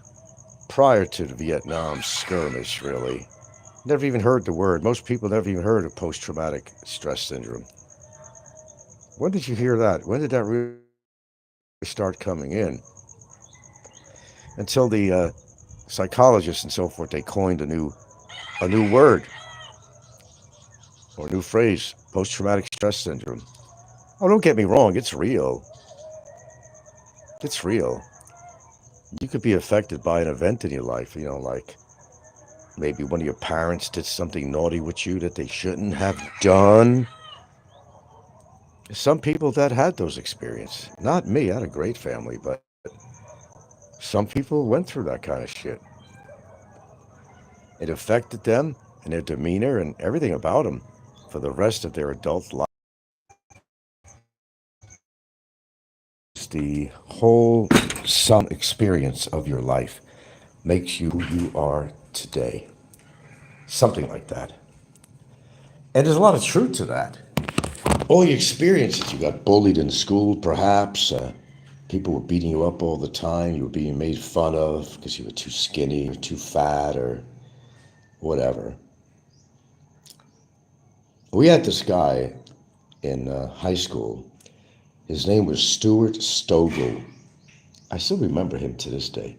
prior to the Vietnam skirmish, really. Never even heard the word. Most people never even heard of post-traumatic stress syndrome. When did you hear that? When did that really start coming in? Until the psychologists and so forth, they coined a new word or a new phrase, post-traumatic stress syndrome. Oh, don't get me wrong, it's real. It's real. You could be affected by an event in your life, like maybe one of your parents did something naughty with you that they shouldn't have done. Some people that had those experiences. Not me, I had a great family, but some people went through that kind of shit. It affected them and their demeanor and everything about them for the rest of their adult life. The whole sum experience of your life makes you who you are today. Something like that. And there's a lot of truth to that. All your experiences, you got bullied in school, perhaps. People were beating you up all the time. You were being made fun of because you were too skinny or too fat, or whatever. We had this guy in high school. His name was Stuart Stogel. I still remember him to this day.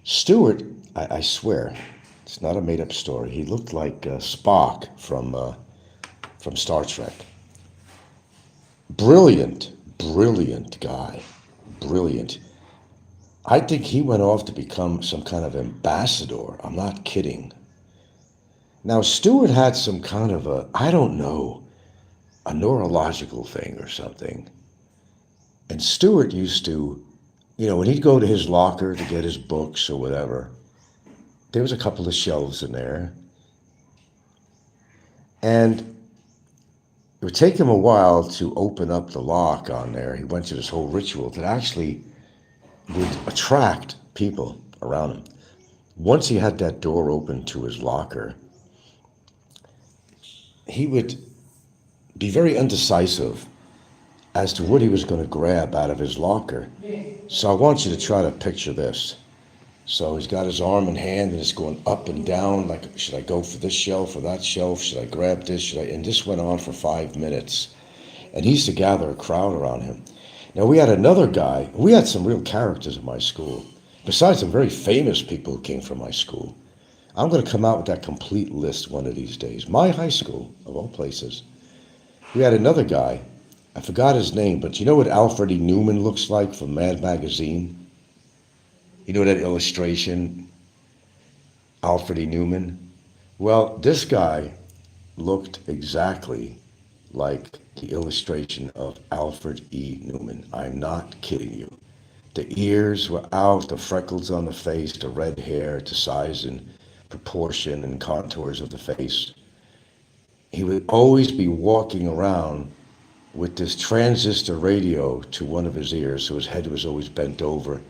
Stuart, I swear, it's not a made-up story. He looked like Spock from Star Trek. Brilliant, brilliant guy. Brilliant. I think he went off to become some kind of ambassador. I'm not kidding. Now, Stuart had some kind of I don't know, a neurological thing or something. And Stuart used to, when he'd go to his locker to get his books or whatever, there was a couple of shelves in there. And it would take him a while to open up the lock on there. He went through this whole ritual that actually would attract people around him. Once he had that door open to his locker, he would be very undecisive as to what he was going to grab out of his locker. So I want you to try to picture this. So he's got his arm in hand and it's going up and down, like, should I go for this shelf or that shelf? Should I grab this? And this went on for 5 minutes. And he used to gather a crowd around him. Now we had another guy, we had some real characters in my school, besides some very famous people who came from my school. I'm going to come out with that complete list one of these days. My high school, of all places. We had another guy, I forgot his name, but you know what Alfred E. Newman looks like from Mad Magazine? You know that illustration, Alfred E. Newman? Well, this guy looked exactly like the illustration of Alfred E. Newman. I'm not kidding you. The ears were out, the freckles on the face, the red hair, the size and proportion and contours of the face. He would always be walking around with this transistor radio to one of his ears, so his head was always bent over,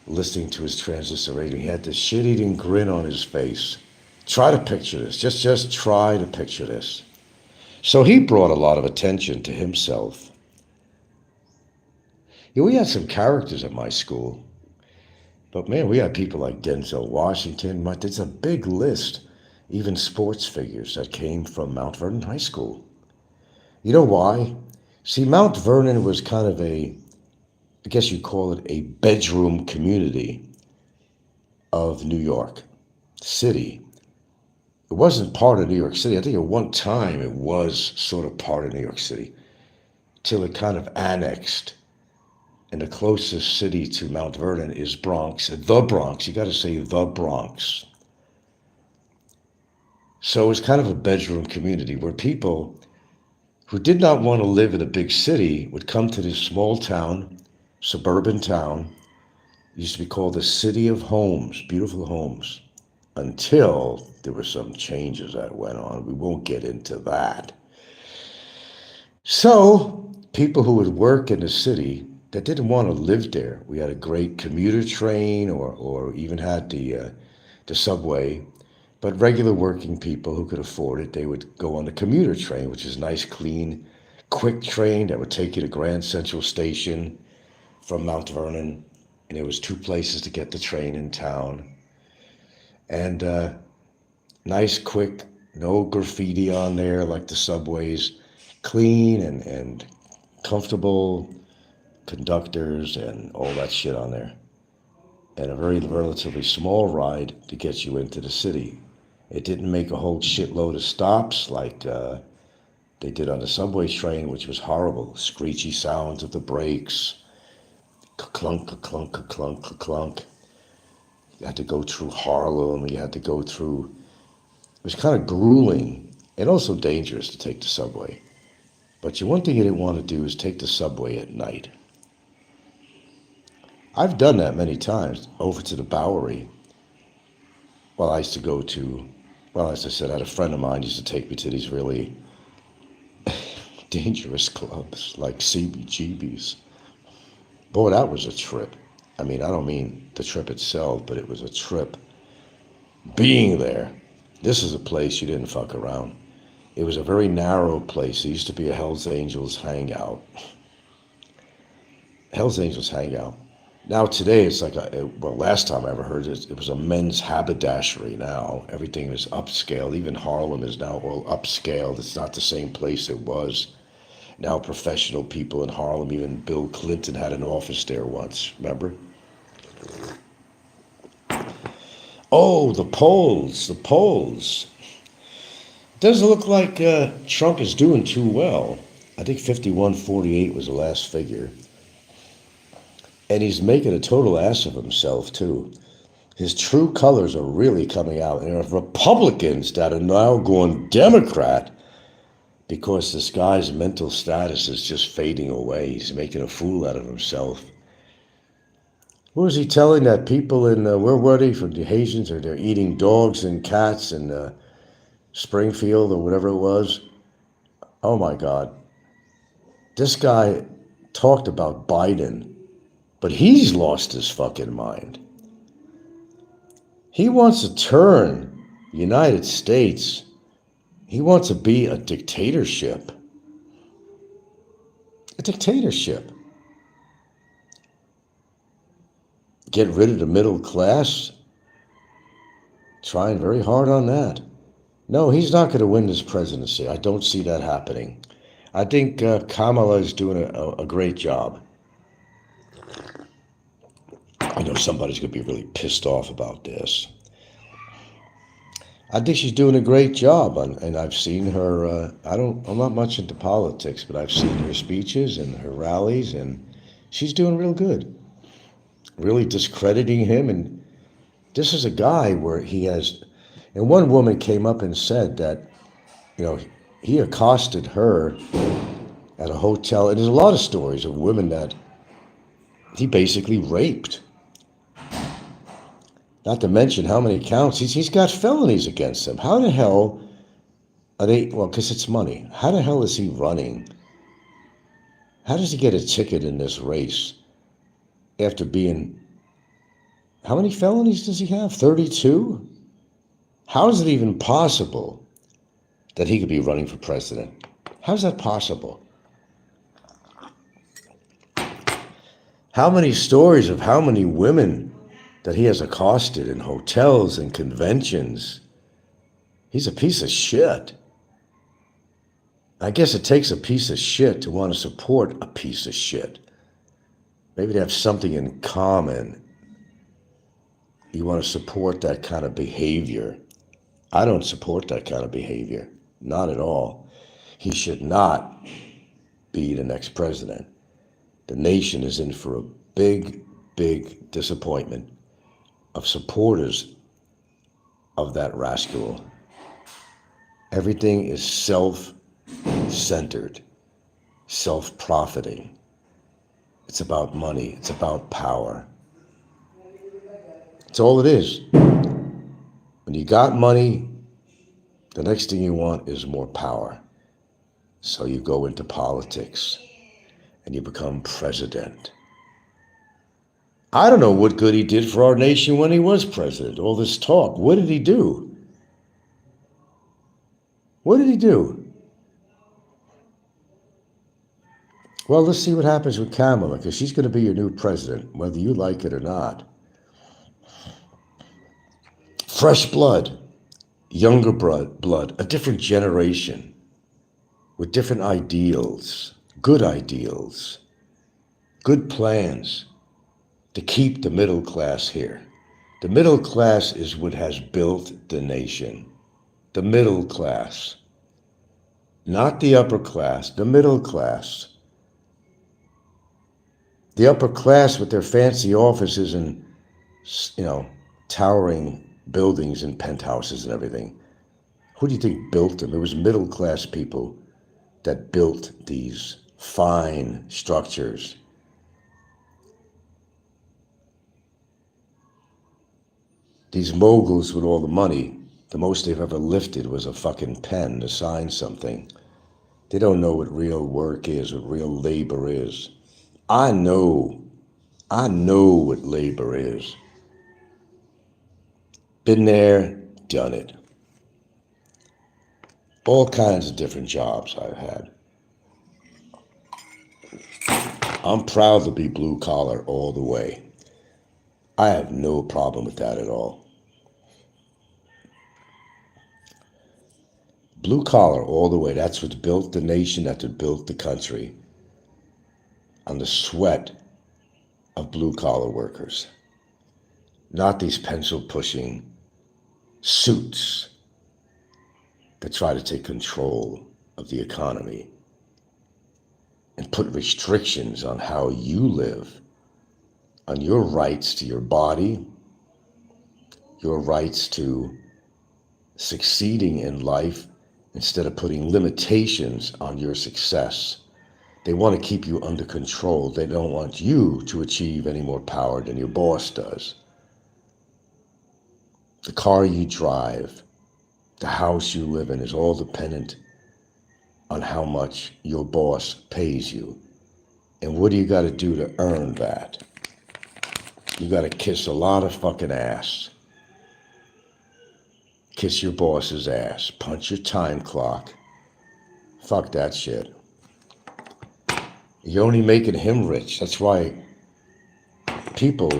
listening to his transistor radio. He had this shit-eating grin on his face. Try to picture this. Just try to picture this. So he brought a lot of attention to himself. Yeah, we had some characters at my school. But man, we had people like Denzel Washington. There's a big list, even sports figures that came from Mount Vernon High School. You know why? See, Mount Vernon was kind of I guess you'd call it a bedroom community of New York City. It wasn't part of New York City. I think at one time it was sort of part of New York City, till it kind of annexed. And the closest city to Mount Vernon is Bronx, the Bronx. You got to say the Bronx. So it's kind of a bedroom community where people who did not want to live in a big city would come to this small town, suburban town. It used to be called the City of Homes, beautiful homes, until there were some changes that went on. We won't get into that. So people who would work in the city that didn't want to live there, we had a great commuter train or even had the subway, but regular working people who could afford it, they would go on the commuter train, which is a nice, clean, quick train that would take you to Grand Central Station from Mount Vernon. And there was 2 places to get the train in town. And nice, quick, no graffiti on there like the subways, clean and comfortable conductors and all that shit on there. And a very relatively small ride to get you into the city. It didn't make a whole shitload of stops like they did on the subway train, which was horrible. Screechy sounds of the brakes, clunk, clunk, clunk, clunk. You had to go through Harlem. You had to go through. It was kind of grueling and also dangerous to take the subway. But one thing you didn't want to do is take the subway at night. I've done that many times over to the Bowery. Well, I used to go to, as I said, I had a friend of mine used to take me to these really dangerous clubs like CBGB's. Boy, that was a trip. I mean, I don't mean the trip itself, but it was a trip being there. This is a place you didn't fuck around. It was a very narrow place. It used to be a Hells Angels hangout. Hells Angels hangout. Now today it's like well, last time I ever heard it, it was a men's haberdashery. Now everything is upscaled. Even Harlem is now all upscaled. It's not the same place it was. Now professional people in Harlem, even Bill Clinton had an office there once. Remember? Oh, the polls, the polls. Doesn't look like Trump is doing too well. I think 51-48 was the last figure. And he's making a total ass of himself, too. His true colors are really coming out. And there are Republicans that are now going Democrat because this guy's mental status is just fading away. He's making a fool out of himself. What was he telling that people in, where were they, from the Haitians, or they're eating dogs and cats in Springfield or whatever it was? Oh my God. This guy talked about Biden, but he's lost his fucking mind. He wants to turn the United States. He wants to be a dictatorship. A dictatorship. Get rid of the middle class. Trying very hard on that. No, he's not going to win this presidency. I don't see that happening. I think Kamala is doing a great job. I know somebody's going to be really pissed off about this. I think she's doing a great job, and I've seen her. I'm not much into politics, but I've seen her speeches and her rallies, and she's doing real good. Really discrediting him, and this is a guy where he has. And one woman came up and said that, he accosted her at a hotel, and there's a lot of stories of women that he basically raped. Not to mention how many counts. He's got felonies against him. How the hell are they? Well, because it's money. How the hell is he running? How does he get a ticket in this race after being... How many felonies does he have? 32? How is it even possible that he could be running for president? How's that possible? How many stories of how many women that he has accosted in hotels and conventions? He's a piece of shit. I guess it takes a piece of shit to want to support a piece of shit. Maybe they have something in common. You want to support that kind of behavior. I don't support that kind of behavior. Not at all. He should not be the next president. The nation is in for a big, big disappointment of supporters of that rascal. Everything is self-centered, self-profiting. It's about money. It's about power. It's all it is. When you got money, the next thing you want is more power. So you go into politics and you become president. I don't know what good he did for our nation when he was president. All this talk. What did he do? What did he do? Well, let's see what happens with Kamala, because she's going to be your new president, whether you like it or not. Fresh blood, younger blood, a different generation with different ideals, good plans to keep the middle class here. The middle class is what has built the nation. The middle class. Not the upper class, the middle class. The upper class with their fancy offices and, towering buildings and penthouses and everything. Who do you think built them? It was middle class people that built these fine structures. These moguls with all the money, the most they've ever lifted was a fucking pen to sign something. They don't know what real work is, what real labor is. I know what labor is. Been there, done it. All kinds of different jobs I've had. I'm proud to be blue collar all the way. I have no problem with that at all. Blue collar all the way. That's what built the nation, that's what built the country. On the sweat of blue collar workers. Not these pencil pushing suits that try to take control of the economy and put restrictions on how you live, on your rights to your body, your rights to succeeding in life, instead of putting limitations on your success. They want to keep you under control. They don't want you to achieve any more power than your boss does. The car you drive, the house you live in is all dependent on how much your boss pays you. And what do you got to do to earn that? You got to kiss a lot of fucking ass. Kiss your boss's ass. Punch your time clock. Fuck that shit. You're only making him rich. That's why people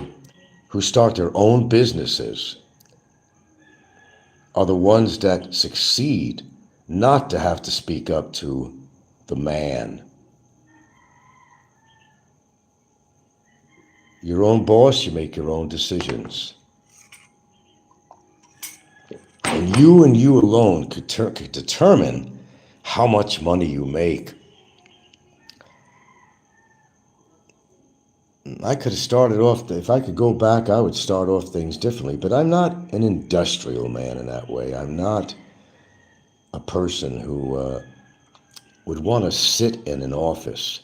who start their own businesses are the ones that succeed, not to have to speak up to the man. Your own boss, you make your own decisions. And you alone could determine how much money you make. I could have started off, if I could go back, I would start off things differently. But I'm not an industrial man in that way. I'm not a person who would want to sit in an office.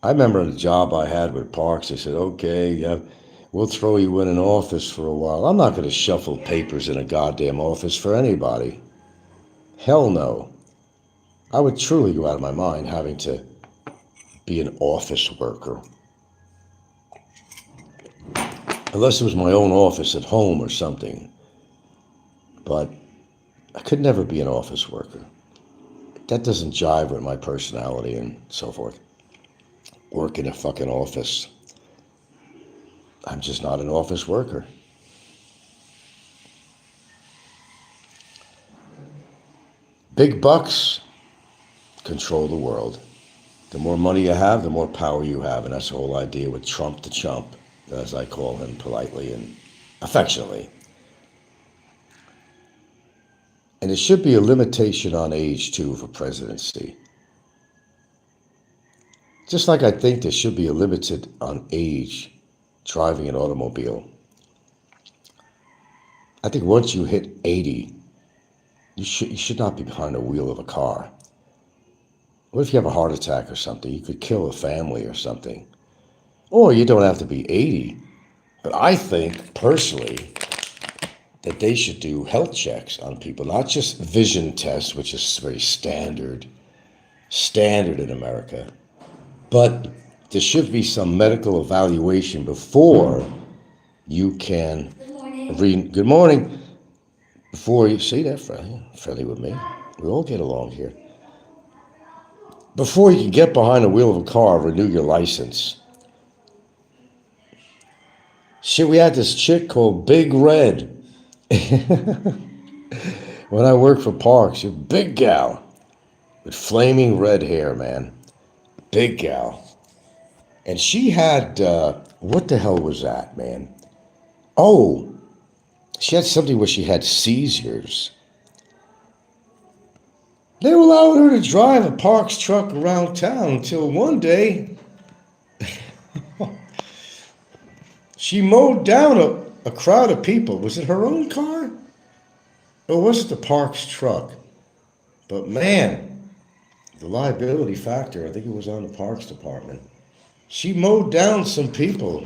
I remember the job I had with Parks, they said, okay, we'll throw you in an office for a while. I'm not going to shuffle papers in a goddamn office for anybody. Hell no. I would truly go out of my mind having to be an office worker. Unless it was my own office at home or something. But I could never be an office worker. That doesn't jive with my personality and so forth. Work in a fucking office. I'm just not an office worker. Big bucks control the world. The more money you have, the more power you have. And that's the whole idea with Trump the chump, as I call him politely and affectionately. And there should be a limitation on age, too, for presidency. Just like I think there should be a limited on age driving an automobile. I think once you hit 80, you should not be behind the wheel of a car. What if you have a heart attack or something? You could kill a family or something. Or you don't have to be 80. But I think, personally, that they should do health checks on people, not just vision tests, which is very standard in America. But there should be some medical evaluation before you can read. Good morning. Before you see that, friendly with me. We all get along here. Before you can get behind the wheel of a car, renew your license. Shit, we had this chick called Big Red. When I worked for Parks, a big gal with flaming red hair, man. Big gal. And she had, what the hell was that, man? Oh, she had something where she had seizures. They allowed her to drive a Parks truck around town until one day she mowed down a crowd of people. Was it her own car? Or was it the Parks truck? But man, the liability factor, I think it was on the Parks department. She mowed down some people.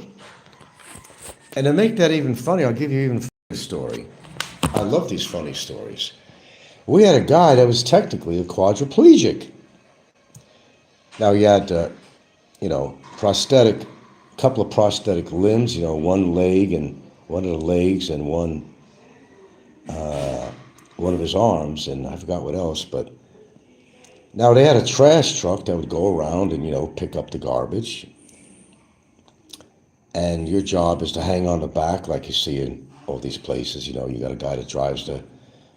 And to make that even funny, I'll give you even a story. I love these funny stories. We had a guy that was technically a quadriplegic. Now he had, couple of prosthetic limbs, one leg and one of the legs and one of his arms, and I forgot what else. But now they had a trash truck that would go around and pick up the garbage. and your job is to hang on the back like you see in all these places. You know, you got a guy that drives the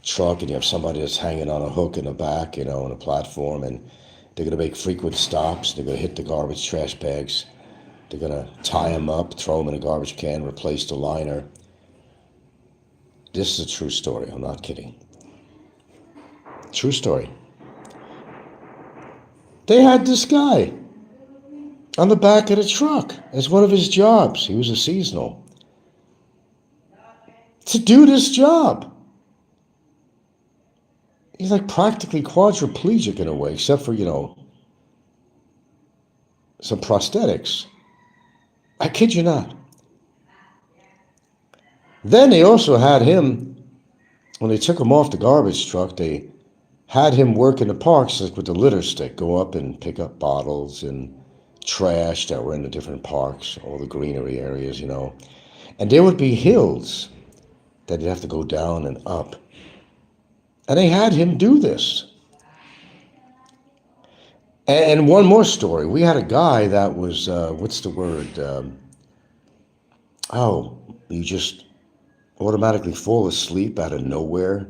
truck and you have somebody that's hanging on a hook in the back, you know, on a platform, and they're going to make frequent stops. They're going to hit the garbage trash bags. They're going to tie them up, throw them in a garbage can, replace the liner. This is a true story. I'm not kidding. True story. They had this guy on the back of the truck as one of his jobs. He was a seasonal. To do this job. He's like practically quadriplegic in a way, except for, you know, some prosthetics. I kid you not. Then they also had him, when they took him off the garbage truck, they had him work in the parks like with the litter stick, go up and pick up bottles and trash that were in the different parks, all the greenery areas, you know. And there would be hills that you'd have to go down and up. And they had him do this. And one more story. We had a guy that was, what's the word? You just automatically fall asleep out of nowhere.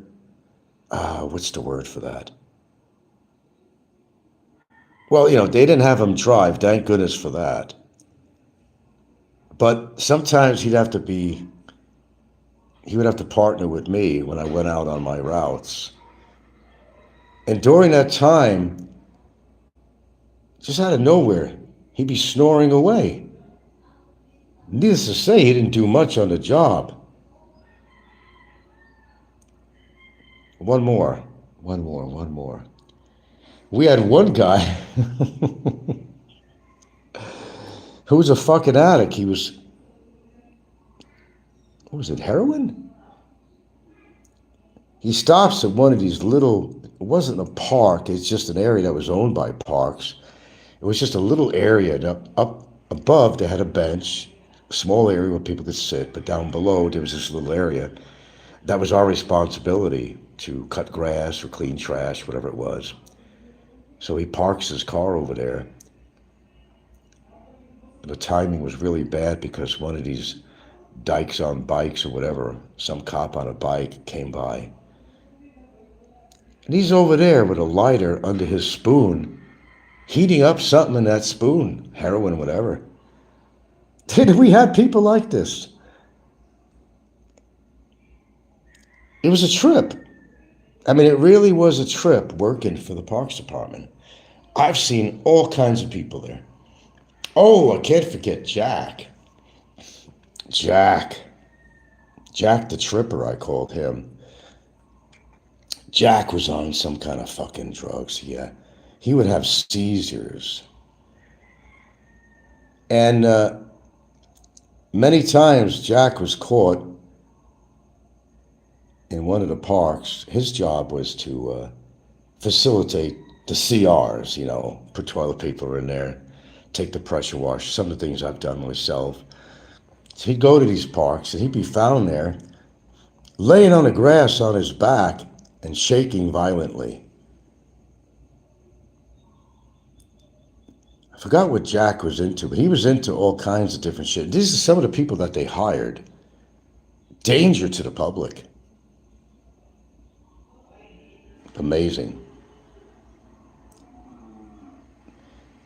What's the word for that? Well, you know, they didn't have him drive. Thank goodness for that. But sometimes he would have to partner with me when I went out on my routes. And during that time, just out of nowhere, he'd be snoring away. Needless to say, he didn't do much on the job. One more. We had one guy who was a fucking addict. He was, what was it, heroin? He stops at one of these little, it wasn't a park, it's just an area that was owned by parks. It was just a little area, and up above they had a bench, a small area where people could sit, but down below there was this little area. That was our responsibility to cut grass or clean trash, whatever it was. So he parks his car over there. The timing was really bad because one of these dykes on bikes or whatever, some cop on a bike came by. And he's over there with a lighter under his spoon, heating up something in that spoon, heroin, whatever. We had people like this. It was a trip. I mean, it really was a trip working for the Parks Department. I've seen all kinds of people there. Oh, I can't forget Jack. Jack the Tripper, I called him. Jack was on some kind of fucking drugs, yeah. He would have seizures. And many times Jack was caught in one of the parks. His job was to facilitate the CRs, you know, put toilet paper in there, take the pressure wash, some of the things I've done myself. So he'd go to these parks and he'd be found there laying on the grass on his back and shaking violently. I forgot what Jack was into, but he was into all kinds of different shit. These are some of the people that they hired. Danger to the public. Amazing.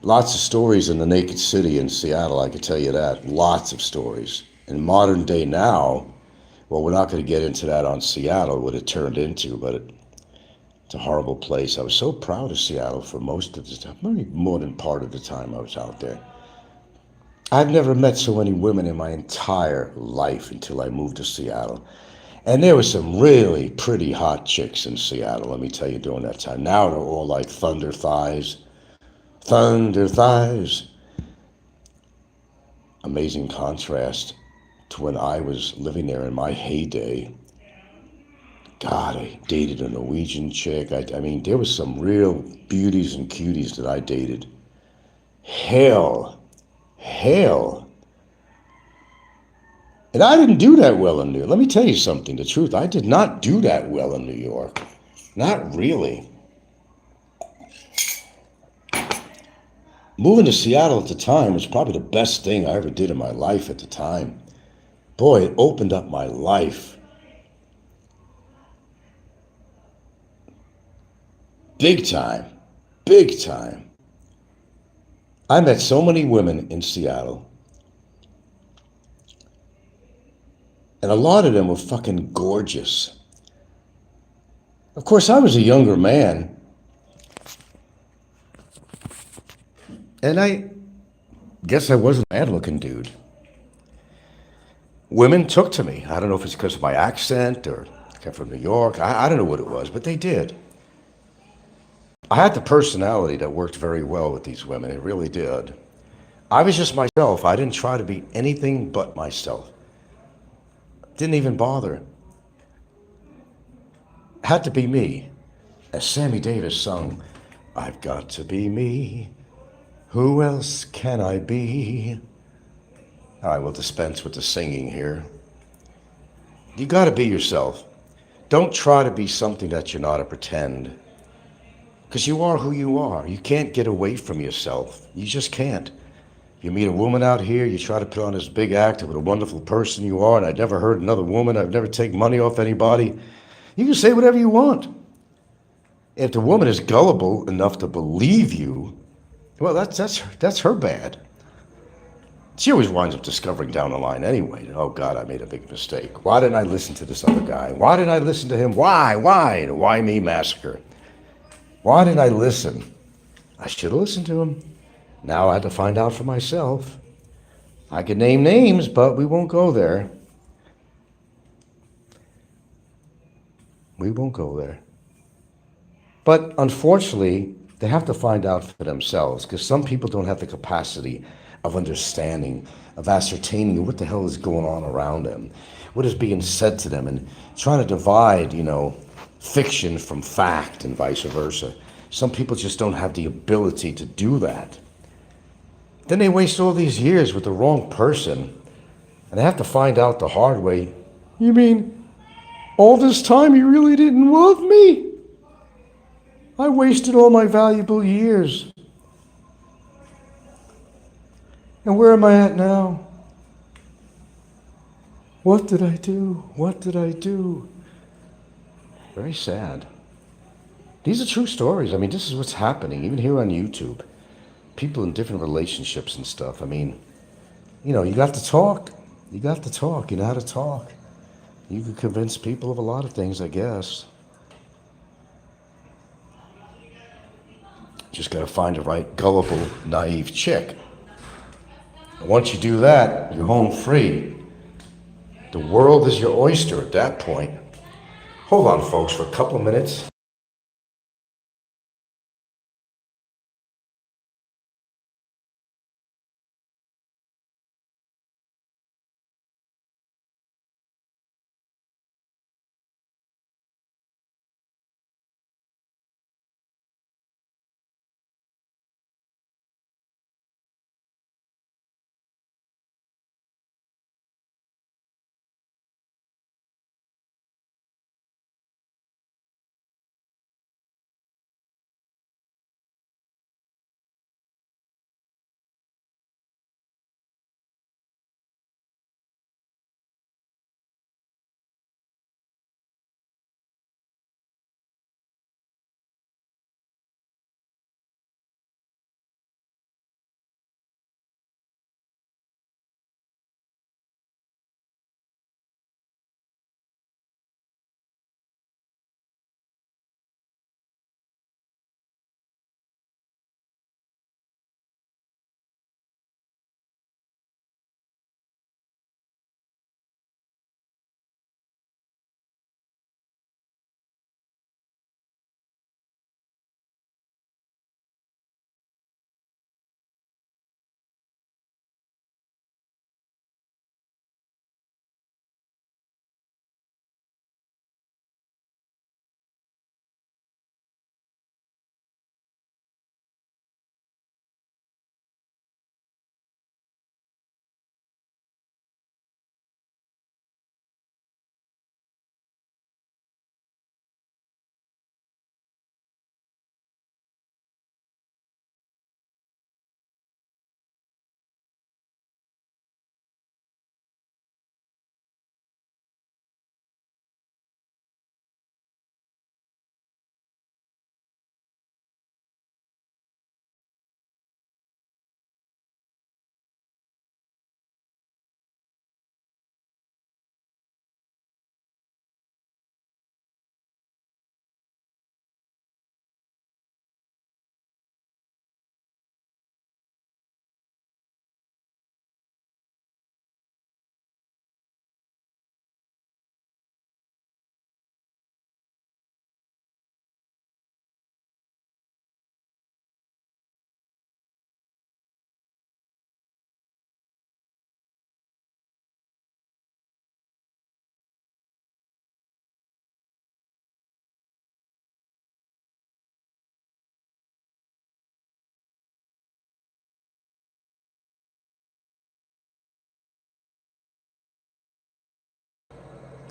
Lots of stories in the Naked City in Seattle, I can tell you that. Lots of stories. In modern day now, well, we're not going to get into that on Seattle, what it turned into, but it's a horrible place. I was so proud of Seattle for most of the time, maybe more than part of the time I was out there. I've never met so many women in my entire life until I moved to Seattle. And there were some really pretty hot chicks in Seattle, let me tell you, during that time. Now they're all like thunder thighs. Thunder thighs. Amazing contrast to when I was living there in my heyday. God, I dated a Norwegian chick. I mean, there was some real beauties and cuties that I dated. Hell. And I didn't do that well in New York. Let me tell you something, the truth. I did not do that well in New York. Not really. Moving to Seattle at the time was probably the best thing I ever did in my life at the time. Boy, it opened up my life. Big time. Big time. I met so many women in Seattle, and a lot of them were fucking gorgeous. Of course, I was a younger man, and I guess I wasn't a bad looking dude. Women took to me. I don't know if it's because of my accent or I came from New York. I don't know what it was, but they did. I had the personality that worked very well with these women. It really did. I was just myself. I didn't try to be anything but myself. Didn't even bother. Had to be me. As Sammy Davis sung, I've got to be me. Who else can I be? I will dispense with the singing here. You got to be yourself. Don't try to be something that you're not or pretend. Because you are who you are. You can't get away from yourself. You just can't. You meet a woman out here, you try to put on this big act of what a wonderful person you are, and I've never heard another woman, I've never taken money off anybody. You can say whatever you want. If the woman is gullible enough to believe you, well, that's her bad. She always winds up discovering down the line anyway, oh God, I made a big mistake. Why didn't I listen to this other guy? Why didn't I listen to him? Why? The why me massacre. Why didn't I listen? I should have listened to him. Now I had to find out for myself. I could name names, but we won't go there. We won't go there. But unfortunately, they have to find out for themselves because some people don't have the capacity of understanding, of ascertaining what the hell is going on around them, what is being said to them, and trying to divide, fiction from fact and vice versa. Some people just don't have the ability to do that. Then they waste all these years with the wrong person, and they have to find out the hard way. You mean all this time you really didn't love me? I wasted all my valuable years. And where am I at now? What did I do? What did I do? Very sad. These are true stories. I mean, this is what's happening, even here on YouTube. People in different relationships and stuff. I mean, you got to talk. You got to talk. You know how to talk. You can convince people of a lot of things, I guess. Just got to find the right gullible, naive chick. And once you do that, you're home free. The world is your oyster at that point. Hold on, folks, for a couple of minutes.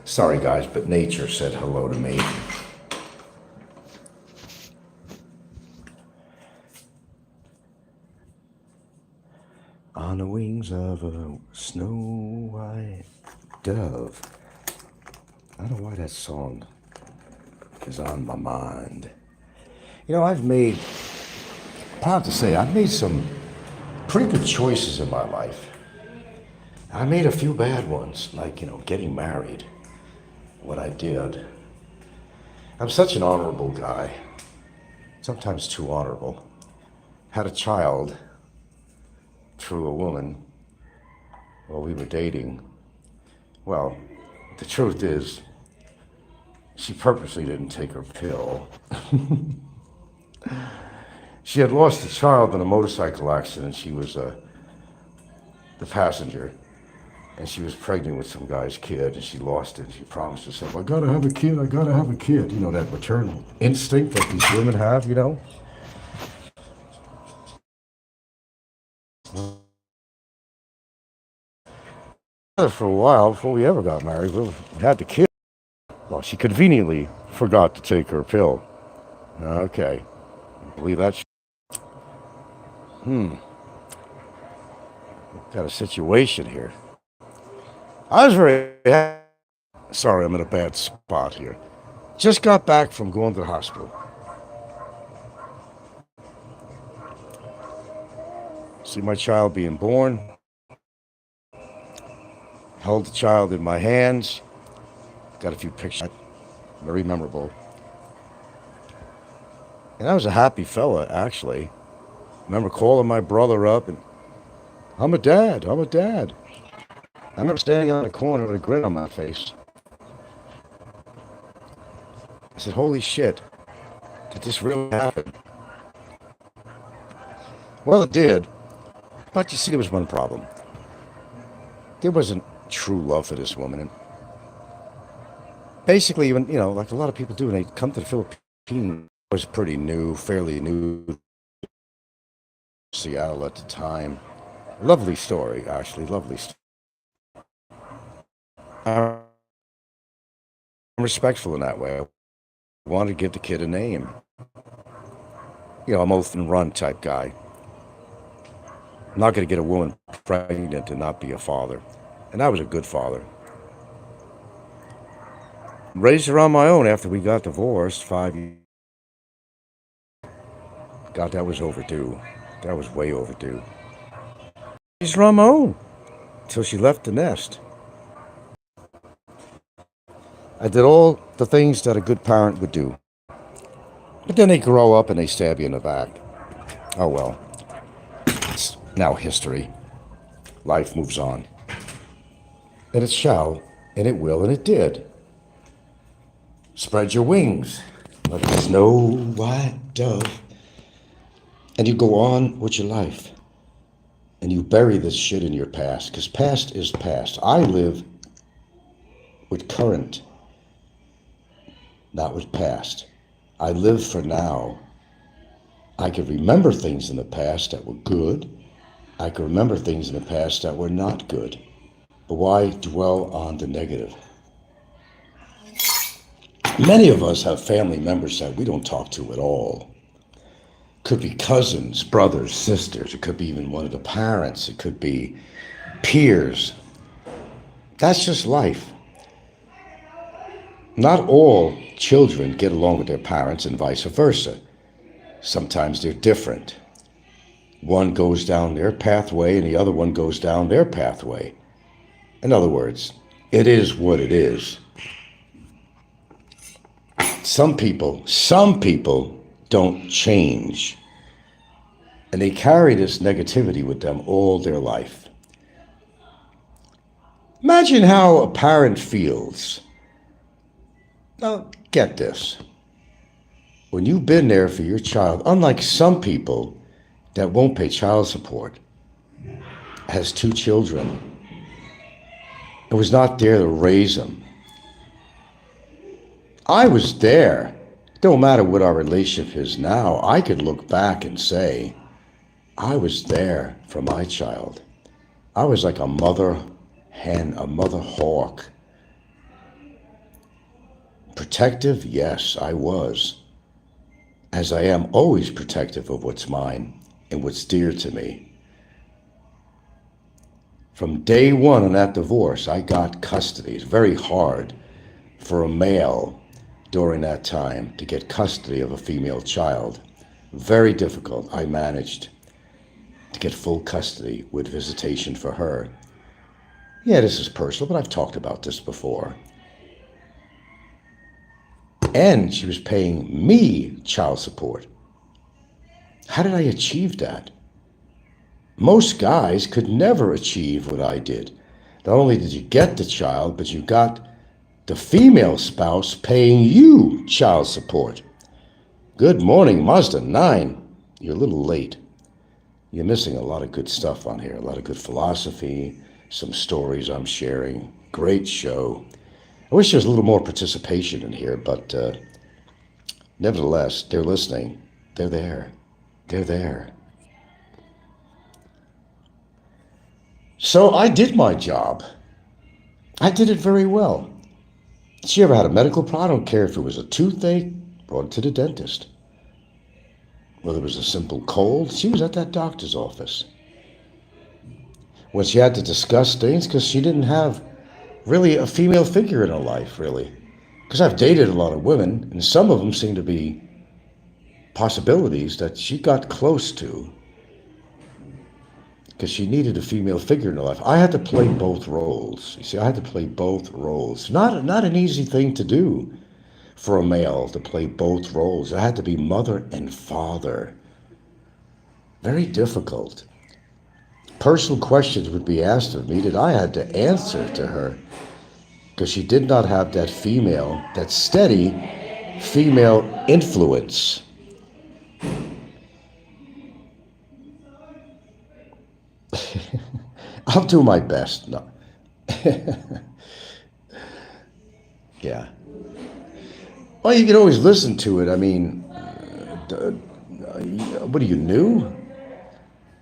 Sorry, guys, but nature said hello to me. On the wings of a snow white dove. I don't know why that song is on my mind. You know, proud to say, I've made some pretty good choices in my life. I made a few bad ones, like, getting married. What I did. I'm such an honorable guy, sometimes too honorable. Had a child through a woman while we were dating. Well, the truth is, she purposely didn't take her pill. She had lost a child in a motorcycle accident. She was the passenger, and she was pregnant with some guy's kid, and she lost it. She promised herself, I gotta have a kid, I gotta have a kid. You know, that maternal instinct that these women have, For a while, before we ever got married, we had the kid. Well, she conveniently forgot to take her pill. Okay. Believe that. Got a situation here. I was very sorry, I'm in a bad spot here. Just got back from going to the hospital. See my child being born. Held the child in my hands. Got a few pictures. Very memorable. And I was a happy fella, actually. Remember calling my brother up and, I'm a dad. I remember standing on the corner with a grin on my face. I said, holy shit, did this really happen? Well, it did. But you see, there was one problem. There wasn't true love for this woman. And basically, when, like a lot of people do, when they come to the Philippines, it was pretty new, fairly new. Seattle at the time. Lovely story, actually, lovely story. I'm respectful in that way. I wanted to give the kid a name. I'm oath and run type guy. I'm not going to get a woman pregnant and not be a father. And I was a good father. Raised her on my own after we got divorced 5 years. God, that was overdue. That was way overdue. Raised her on my own until she left the nest. I did all the things that a good parent would do. But then they grow up and they stab you in the back. Oh well. It's now history. Life moves on. And it shall, and it will, and it did. Spread your wings like a snow white dove. And you go on with your life. And you bury this shit in your past, because past is past. I live with current, not with past. I live for now. I can remember things in the past that were good. I can remember things in the past that were not good. But why dwell on the negative? Many of us have family members that we don't talk to at all. Could be cousins, brothers, sisters. It could be even one of the parents. It could be peers. That's just life. Not all children get along with their parents and vice versa. Sometimes they're different. One goes down their pathway and the other one goes down their pathway. In other words, it is what it is. Some people don't change. And they carry this negativity with them all their life. Imagine how a parent feels. Now, get this. When you've been there for your child, unlike some people that won't pay child support, has 2 children, and was not there to raise them. I was there. Don't matter what our relationship is now, I could look back and say, I was there for my child. I was like a mother hen, a mother hawk. Protective? Yes, I was. As I am always protective of what's mine and what's dear to me. From day one on that divorce, I got custody. It's very hard for a male during that time to get custody of a female child. Very difficult. I managed to get full custody with visitation for her. Yeah, this is personal, but I've talked about this before. And she was paying me child support. How did I achieve that? Most guys could never achieve what I did. Not only did you get the child, but you got the female spouse paying you child support. Good morning, Mazda 9. You're a little late. You're missing a lot of good stuff on here, a lot of good philosophy, some stories I'm sharing. Great show. I wish there was a little more participation in here, but nevertheless, they're listening. They're there. They're there. So I did my job. I did it very well. She ever had a medical problem? I don't care if it was a toothache, brought it to the dentist. Whether it was a simple cold, she was at that doctor's office. When she had to discuss things, because she didn't have really a female figure in her life, really. Because I've dated a lot of women, and some of them seem to be possibilities that she got close to because she needed a female figure in her life. I had to play both roles. You see, I had to play both roles. Not an easy thing to do for a male to play both roles. I had to be mother and father. Very difficult. Personal questions would be asked of me that I had to answer to her because she did not have that female, that steady female influence. I'll do my best. No. Yeah. Well, you can always listen to it. I mean, what are you, new?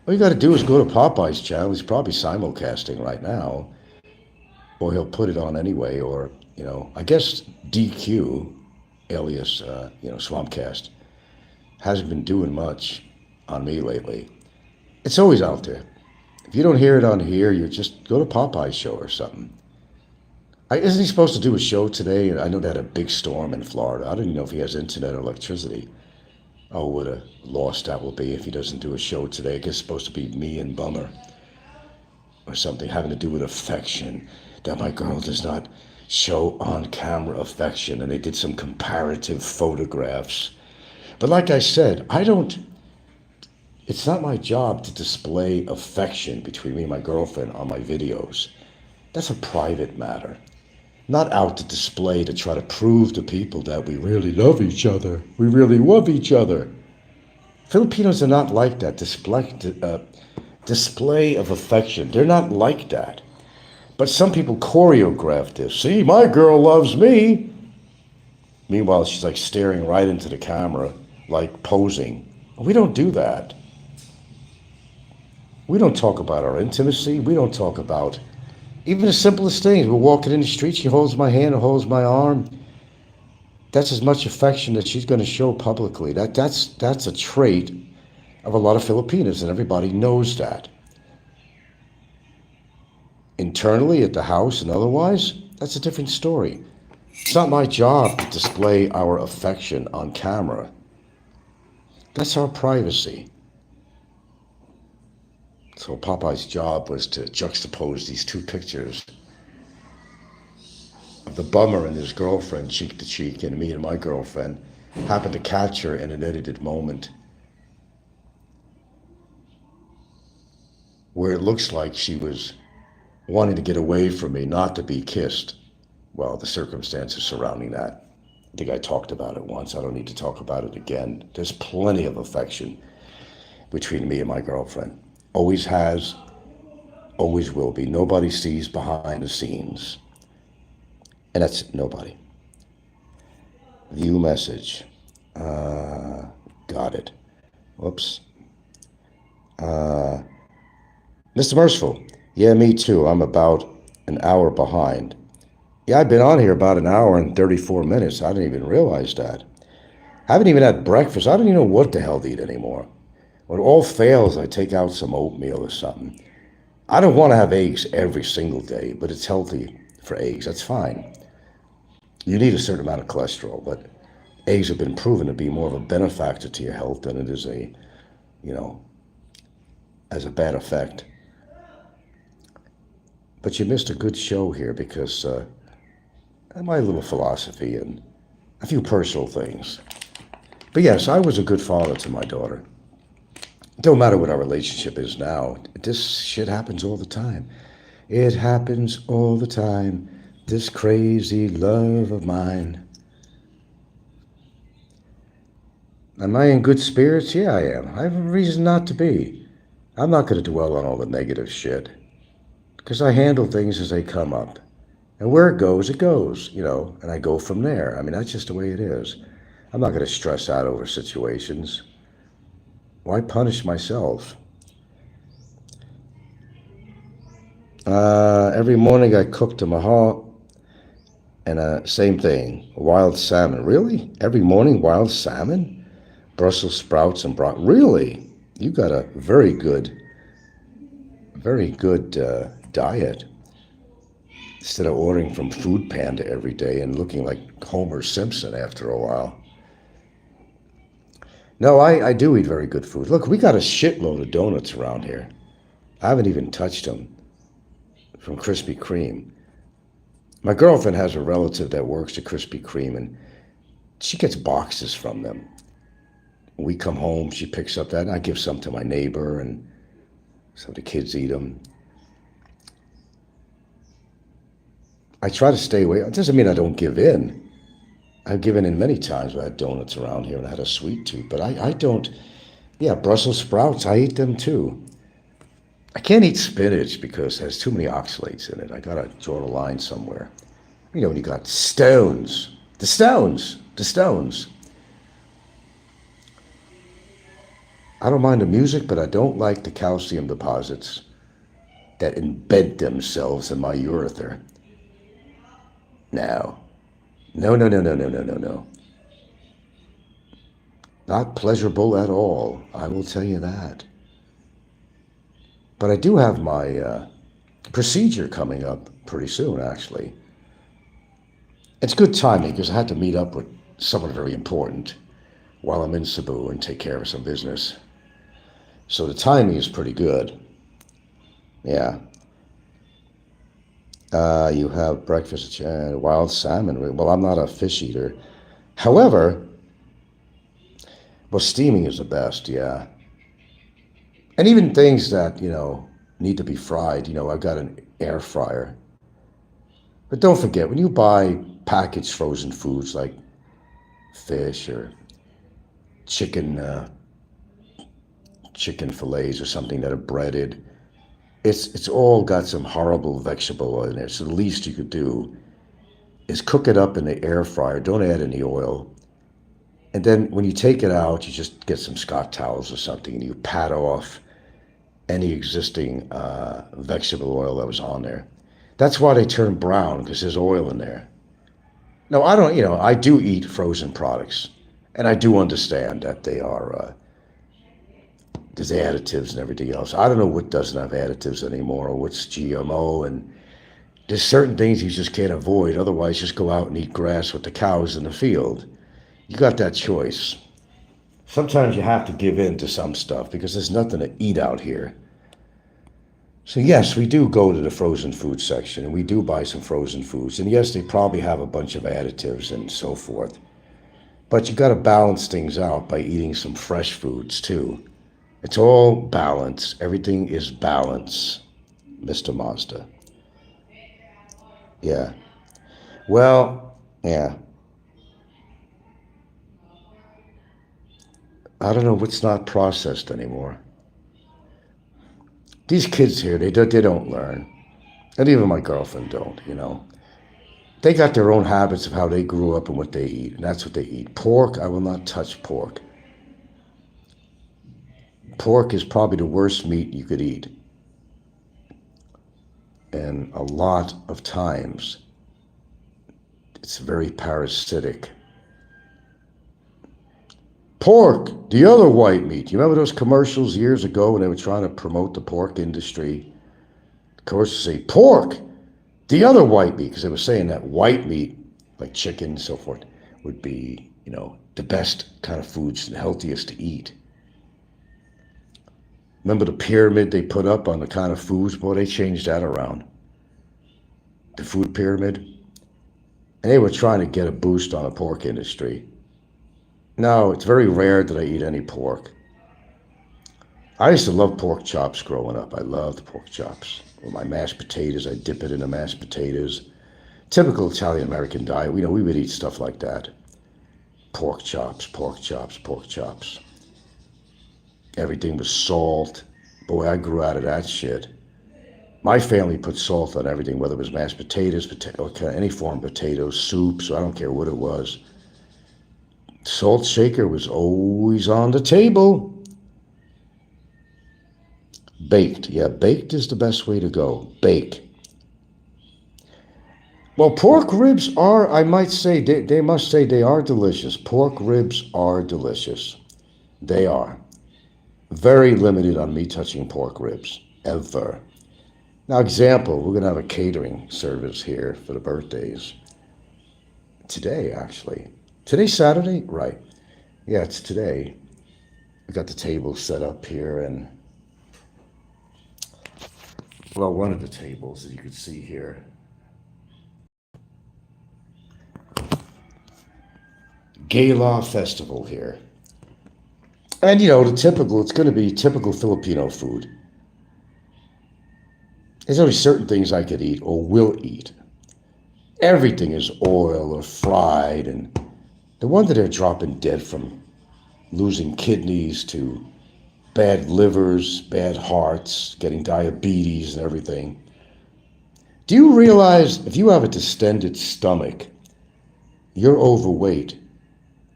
All you got to do is go to Popeye's channel. He's probably simulcasting right now. Or he'll put it on anyway. Or, I guess DQ, alias, Swampcast, hasn't been doing much on me lately. It's always out there. If you don't hear it on here, you just go to Popeye's show or something. Isn't he supposed to do a show today? I know they had a big storm in Florida. I don't even know if he has internet or electricity. Oh, what a loss that will be if he doesn't do a show today. I guess it's supposed to be me and Bummer or something having to do with affection. That my girl does not show on camera affection. And they did some comparative photographs. But like I said, it's not my job to display affection between me and my girlfriend on my videos. That's a private matter. Not out to display to try to prove to people that we really love each other. We really love each other. Filipinos are not like that. Display of affection. They're not like that. But some people choreograph this. See, my girl loves me. Meanwhile, she's like staring right into the camera, like posing. We don't do that. We don't talk about our intimacy. We don't talk about even the simplest things. We're walking in the street. She holds my hand or holds my arm. That's as much affection that she's going to show publicly. That's a trait of a lot of Filipinos, and everybody knows that. Internally at the house and otherwise, that's a different story. It's not my job to display our affection on camera. That's our privacy. So Popeye's job was to juxtapose these two pictures of the Bummer and his girlfriend cheek to cheek, and me and my girlfriend happened to catch her in an edited moment where it looks like she was wanting to get away from me, not to be kissed. Well, the circumstances surrounding that, I think I talked about it once. I don't need to talk about it again. There's plenty of affection between me and my girlfriend. Always has, always will be. Nobody sees behind the scenes. And that's nobody. View message. Got it. Whoops. Mr. Merciful. Yeah, me too. I'm about an hour behind. Yeah, I've been on here about an hour and 34 minutes. I didn't even realize that. I haven't even had breakfast. I don't even know what the hell to eat anymore. When all fails, I take out some oatmeal or something. I don't want to have eggs every single day, but it's healthy for eggs. That's fine. You need a certain amount of cholesterol, but eggs have been proven to be more of a benefactor to your health than it is you know, as a bad effect. But you missed a good show here because my little philosophy and a few personal things. But yes, I was a good father to my daughter. It don't matter what our relationship is now. This shit happens all the time. It happens all the time. This crazy love of mine. Am I in good spirits? Yeah, I am. I have a reason not to be. I'm not going to dwell on all the negative shit because I handle things as they come up. And where it goes, and I go from there. I mean, that's just the way it is. I'm not going to stress out over situations. Why punish myself? Every morning I cook to Mahal, and same thing, wild salmon. Really? Every morning, wild salmon? Brussels sprouts and broccoli. Really? You got a very good diet. Instead of ordering from Food Panda every day and looking like Homer Simpson after a while. No, I do eat very good food. Look, we got a shitload of donuts around here. I haven't even touched them from Krispy Kreme. My girlfriend has a relative that works at Krispy Kreme, and she gets boxes from them. When we come home, she picks up that, and I give some to my neighbor, and some of the kids eat them. I try to stay away. It doesn't mean I don't give in. I've given in many times. I had donuts around here, and I had a sweet tooth, but I don't. Yeah, Brussels sprouts, I eat them too. I can't eat spinach because it has too many oxalates in it. I gotta draw the line somewhere. When you got stones, the stones. I don't mind the music, but I don't like the calcium deposits that embed themselves in my urethra. No. No, no, no, no, no, no, no, no. Not pleasurable at all, I will tell you that. But I do have my procedure coming up pretty soon, actually. It's good timing because I had to meet up with someone very important while I'm in Cebu and take care of some business. So the timing is pretty good. Yeah. You have breakfast, wild salmon. Well, I'm not a fish eater. However, well, steaming is the best, yeah. And even things that, need to be fried, I've got an air fryer. But don't forget, when you buy packaged frozen foods like fish or chicken, chicken fillets or something that are breaded, it's all got some horrible vegetable oil in there. So the least you could do is cook it up in the air fryer. Don't add any oil. And then when you take it out, you just get some Scott towels or something and you pat off any existing vegetable oil that was on there. That's why they turn brown, because there's oil in there. No, I don't, I do eat frozen products. And I do understand that they are, there's additives and everything else. I don't know what doesn't have additives anymore or what's GMO. And there's certain things you just can't avoid. Otherwise, just go out and eat grass with the cows in the field. You got that choice. Sometimes you have to give in to some stuff because there's nothing to eat out here. So yes, we do go to the frozen food section and we do buy some frozen foods. And yes, they probably have a bunch of additives and so forth. But you got to balance things out by eating some fresh foods too. It's all balance. Everything is balance, Mr. Mazda. Yeah. Well, yeah. I don't know what's not processed anymore. These kids here, they don't learn. And even my girlfriend don't. They got their own habits of how they grew up and what they eat, and that's what they eat. Pork, I will not touch pork. Pork is probably the worst meat you could eat. And a lot of times, It's very parasitic. Pork, the other white meat. You remember those commercials years ago when they were trying to promote the pork industry? Of course, they say pork, the other white meat, because they were saying that white meat, like chicken and so forth, would be, the best kind of foods and healthiest to eat. Remember the pyramid they put up on the kind of foods? Boy, they changed that around. The food pyramid. And they were trying to get a boost on the pork industry. No, it's very rare that I eat any pork. I used to love pork chops growing up. I loved pork chops. With my mashed potatoes, I dip it in the mashed potatoes. Typical Italian-American diet. We would eat stuff like that. Pork chops, pork chops, pork chops. Everything was salt. Boy, I grew out of that shit. My family put salt on everything, whether it was mashed potatoes, or any form of potatoes, soups, I don't care what it was. Salt shaker was always on the table. Baked. Yeah, baked is the best way to go. Bake. Well, pork ribs are, I might say, they must say they are delicious. Pork ribs are delicious. They are. Very limited on me touching pork ribs, ever. Now, example, we're going to have a catering service here for the birthdays. Today, actually. Today's Saturday? Right. Yeah, it's today. We got the table set up here and, well, one of the tables, as you can see here. Gala festival here. And, it's going to be typical Filipino food. There's only certain things I could eat or will eat. Everything is oil or fried, and no wonder they're dropping dead from losing kidneys to bad livers, bad hearts, getting diabetes and everything. Do you realize if you have a distended stomach, you're overweight?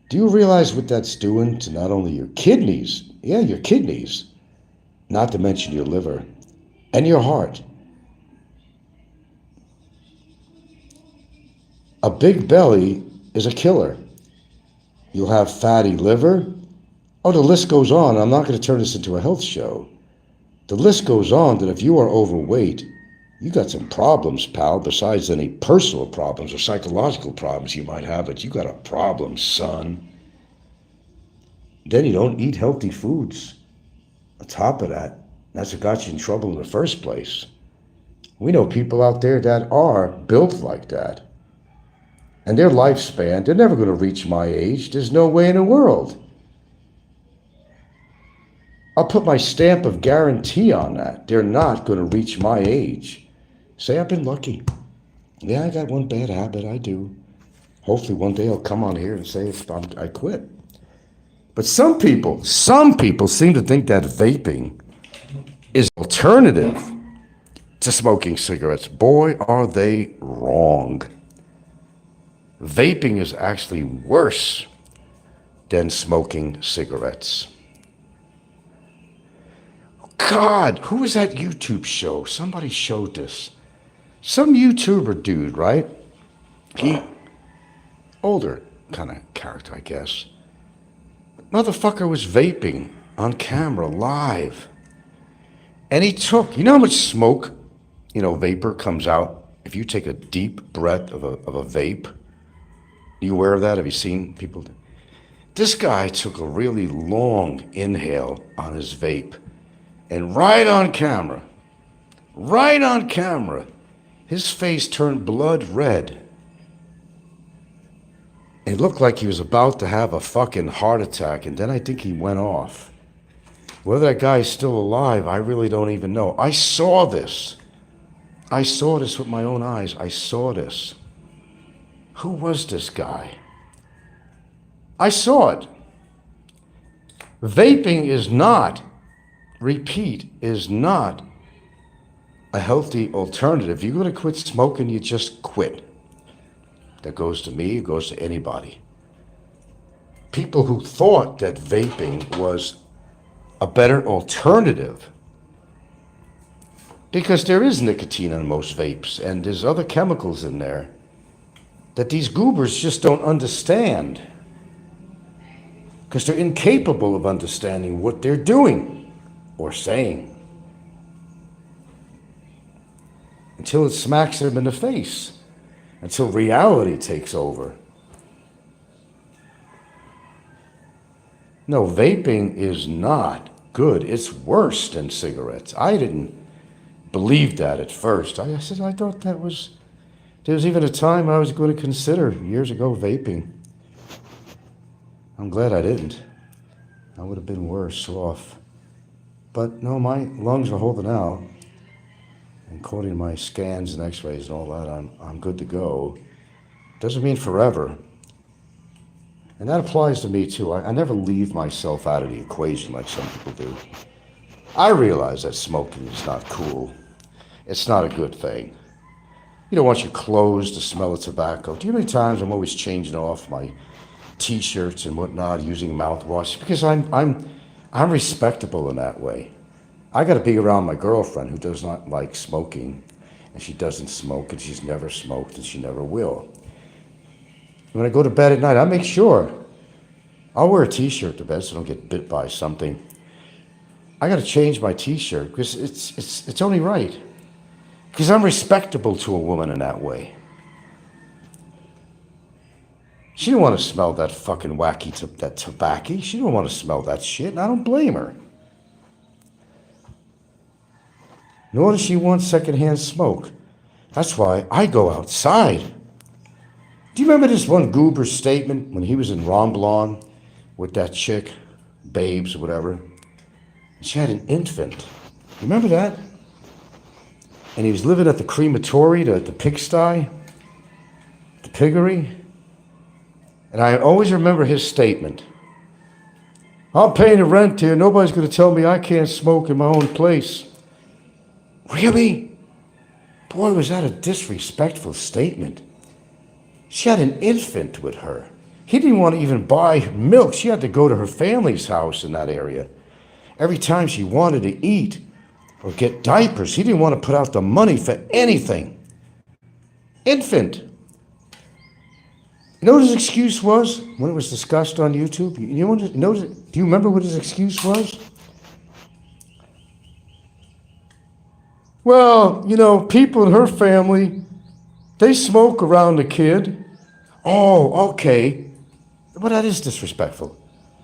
Do you realize what that's doing to not only your kidneys, your kidneys, not to mention your liver and your heart? A big belly is a killer. You'll have fatty liver. Oh, the list goes on. I'm not going to turn this into a health show. The list goes on that if you are overweight, you got some problems, pal, besides any personal problems or psychological problems you might have, but you got a problem, son. Then you don't eat healthy foods. On top of that, that's what got you in trouble in the first place. We know people out there that are built like that. And their lifespan, they're never going to reach my age. There's no way in the world. I'll put my stamp of guarantee on that. They're not going to reach my age. Say I've been lucky. Yeah, I got one bad habit, I do. Hopefully one day I'll come on here and say I quit. But some people seem to think that vaping is an alternative to smoking cigarettes. Boy, are they wrong. Vaping is actually worse than smoking cigarettes. God, who was that YouTube show? Somebody showed this. Some YouTuber dude, right? He, older kind of character, I guess. Motherfucker was vaping on camera, live. And he took, how much smoke, vapor comes out if you take a deep breath of a vape? Are you aware of that? Have you seen people? This guy took a really long inhale on his vape. And right on camera, his face turned blood red. It looked like he was about to have a fucking heart attack, and then I think he went off. Whether that guy's still alive, I really don't even know. I saw this with my own eyes. I saw this. Who was this guy? I saw it. Vaping is not a healthy alternative. If you're going to quit smoking, you just quit. That goes to me, it goes to anybody. People who thought that vaping was a better alternative, because there is nicotine in most vapes, and there's other chemicals in there. that these goobers just don't understand, because they're incapable of understanding what they're doing or saying until it smacks them in the face, until reality takes over. No, vaping is not good. It's worse than cigarettes. I didn't believe that at first. I thought that was, there was even a time I was going to consider years ago vaping. I'm glad I didn't. I would have been worse off. But no, my lungs are holding out. And according to my scans and x-rays and all that, I'm good to go. Doesn't mean forever. And that applies to me too. I never leave myself out of the equation like some people do. I realize that smoking is not cool. It's not a good thing. You don't want your clothes to smell of tobacco. Do you know how many times I'm always changing off my t-shirts and whatnot using mouthwash? Because I'm respectable in that way. I got to be around my girlfriend who does not like smoking, and she doesn't smoke, and she's never smoked, and she never will. When I go to bed at night, I make sure I'll wear a t-shirt to bed so I don't get bit by something. I got to change my t-shirt because it's only right. Because I'm respectable to a woman in that way. She didn't want to smell that fucking wacky, that tobacco. She didn't want to smell that shit, and I don't blame her. Nor does she want secondhand smoke. That's why I go outside. Do you remember this one goober's statement when he was in Romblon with that chick, Babes or whatever? She had an infant. You remember that? And he was living at the crematory, the pigsty, the piggery. And I always remember his statement. I'm paying the rent here. Nobody's going to tell me I can't smoke in my own place. Really? Boy, was that a disrespectful statement. She had an infant with her. He didn't want to even buy milk. She had to go to her family's house in that area. Every time she wanted to eat or get diapers, he didn't want to put out the money for anything. Infant. You know what his excuse was when it was discussed on YouTube? Do you remember what his excuse was? Well, people in her family, they smoke around the kid. Oh, okay. Well, that is disrespectful.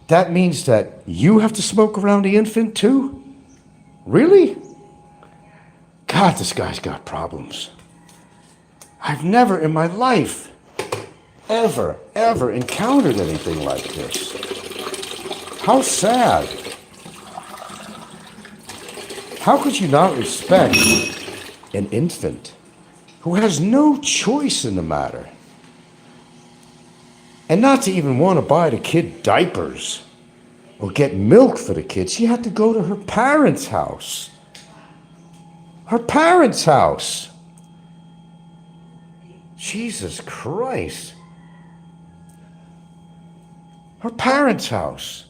That means that you have to smoke around the infant too? Really? God, this guy's got problems. I've never in my life ever encountered anything like this. How sad. How could you not respect an infant who has no choice in the matter? And not to even want to buy the kid diapers or get milk for the kid. She had to go to her parents' house. Her parents' house. Jesus Christ. Her parents' house.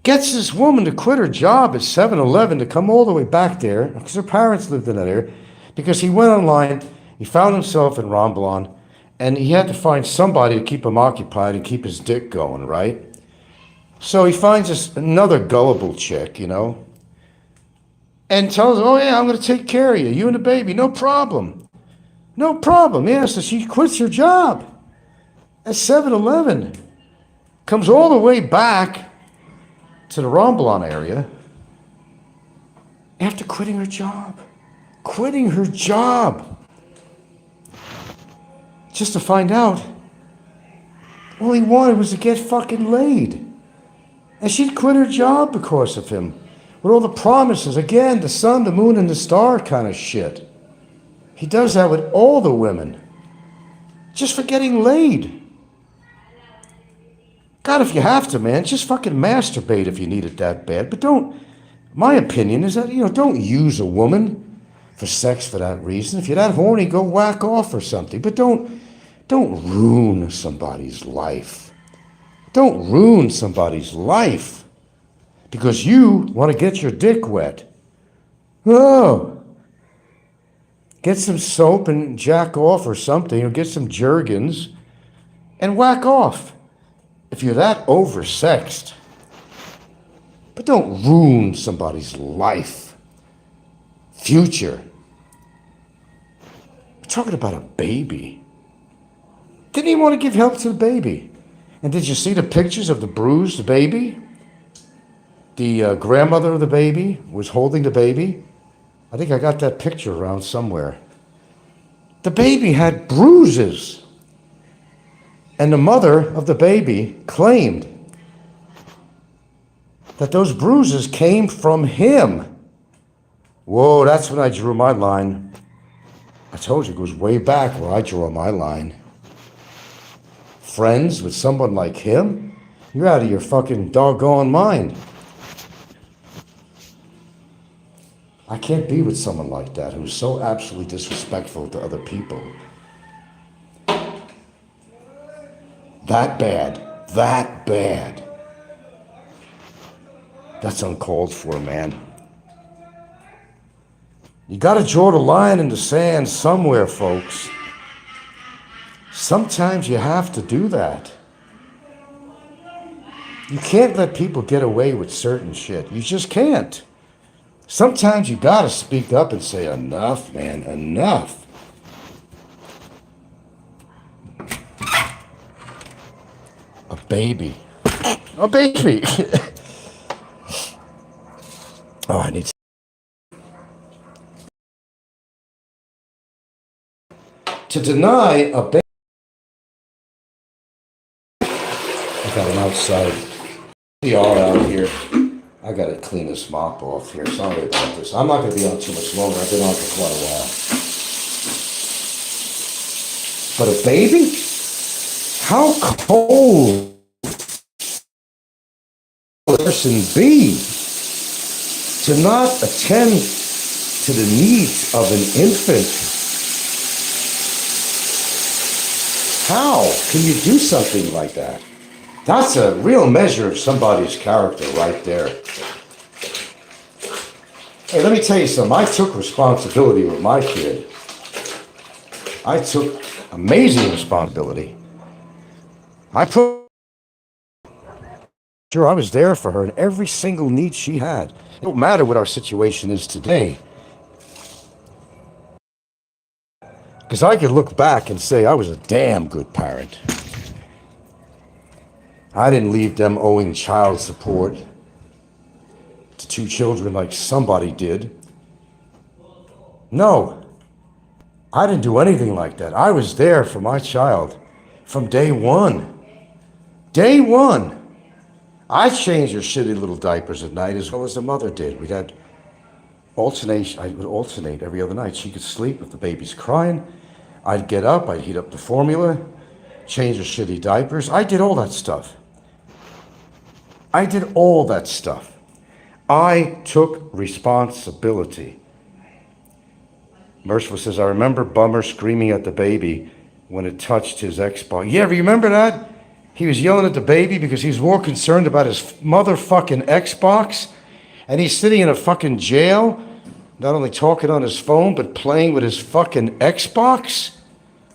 Gets this woman to quit her job at 7-Eleven to come all the way back there, because her parents lived in that area, because he went online, he found himself in Romblon, and he had to find somebody to keep him occupied and keep his dick going, right? So he finds another gullible chick, and tells her, oh yeah, I'm going to take care of you and the baby, no problem. No problem, yeah, so she quits her job at 7-Eleven, comes all the way back to the Romblon area after quitting her job. Quitting her job. Just to find out all he wanted was to get fucking laid. And she'd quit her job because of him. With all the promises, again, the sun, the moon, and the star kind of shit. He does that with all the women. Just for getting laid. God, if you have to, man, just fucking masturbate if you need it that bad. But my opinion is that, don't use a woman for sex for that reason. If you're that horny, go whack off or something. But don't ruin somebody's life. Don't ruin somebody's life because you want to get your dick wet. Oh. Get some soap and jack off or something, or get some Jergens and whack off if you're that oversexed. But don't ruin somebody's life, future. We're talking about a baby. Didn't even want to give help to the baby. And did you see the pictures of the bruised baby? The grandmother of the baby was holding the baby. I think I got that picture around somewhere. The baby had bruises. And the mother of the baby claimed that those bruises came from him. Whoa, that's when I drew my line. I told you it goes way back where I draw my line. Friends with someone like him? You're out of your fucking doggone mind. I can't be with someone like that who's so absolutely disrespectful to other people. That bad. That bad. That's uncalled for, man. You gotta draw the line in the sand somewhere, folks. Sometimes you have to do that. You can't let people get away with certain shit. You just can't. Sometimes you gotta speak up and say, enough, man, enough. A baby. A baby. Oh, I need to deny a baby. I got an outside PR out here. I gotta clean this mop off here. Sorry about this. I'm not gonna be on too much longer. I've been on for quite a while. But a baby? How cold will a person be to not attend to the needs of an infant? How can you do something like that? That's a real measure of somebody's character right there. Hey, let me tell you something. I took responsibility with my kid. I took amazing responsibility. Sure, I was there for her in every single need she had. It don't matter what our situation is today. Because I could look back and say I was a damn good parent. I didn't leave them owing child support to 2 children like somebody did. No, I didn't do anything like that. I was there for my child from day one. Day one. I changed her shitty little diapers at night as well as the mother did. We'd had alternation. I would alternate every other night. She could sleep if the baby's crying. I'd get up, I'd heat up the formula, change her shitty diapers. I did all that stuff. I did all that stuff. I took responsibility. Merciful says, I remember Bummer screaming at the baby when it touched his Xbox. Yeah, remember that? He was yelling at the baby because he was more concerned about his motherfucking Xbox. And he's sitting in a fucking jail, not only talking on his phone, but playing with his fucking Xbox?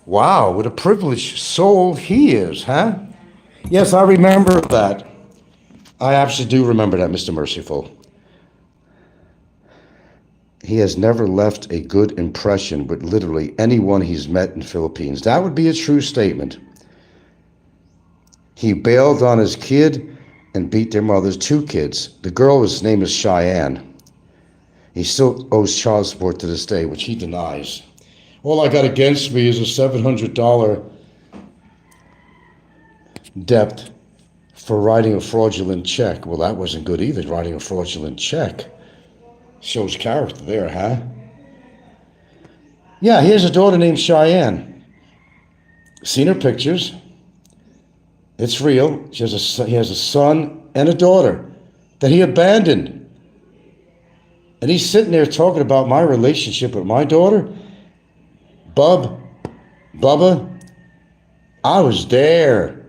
Wow, what a privileged soul he is, huh? Yes, I remember that. I absolutely do remember that, Mr. Merciful. He has never left a good impression with literally anyone he's met in the Philippines. That would be a true statement. He bailed on his kid and beat their mother's 2 kids. The girl, his name is Cheyenne. He still owes child support to this day, which he denies. All I got against me is a $700 debt for writing a fraudulent check. Well, that wasn't good either, writing a fraudulent check. Shows character there, huh? Yeah, he has a daughter named Cheyenne. Seen her pictures. It's real. He has a son and a daughter that he abandoned. And he's sitting there talking about my relationship with my daughter. Bubba, I was there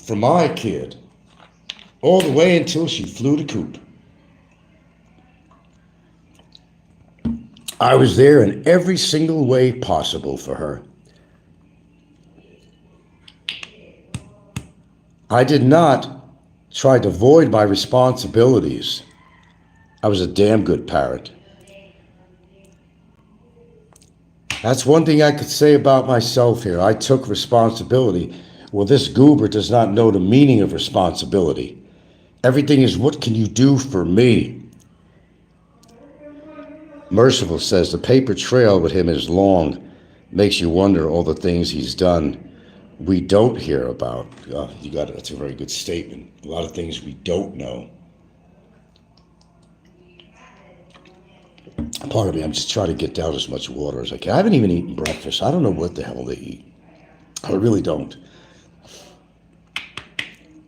for my kid all the way until she flew the coop. I was there in every single way possible for her. I did not try to avoid my responsibilities. I was a damn good parent. That's one thing I could say about myself here. I took responsibility. Well, this goober does not know the meaning of responsibility. Everything is, what can you do for me? Merciful says the paper trail with him is long. Makes you wonder all the things he's done we don't hear about. That's a very good statement. A lot of things we don't know. Part of me, I'm just trying to get down as much water as I can. I haven't even eaten breakfast. I don't know what the hell they eat. I really don't.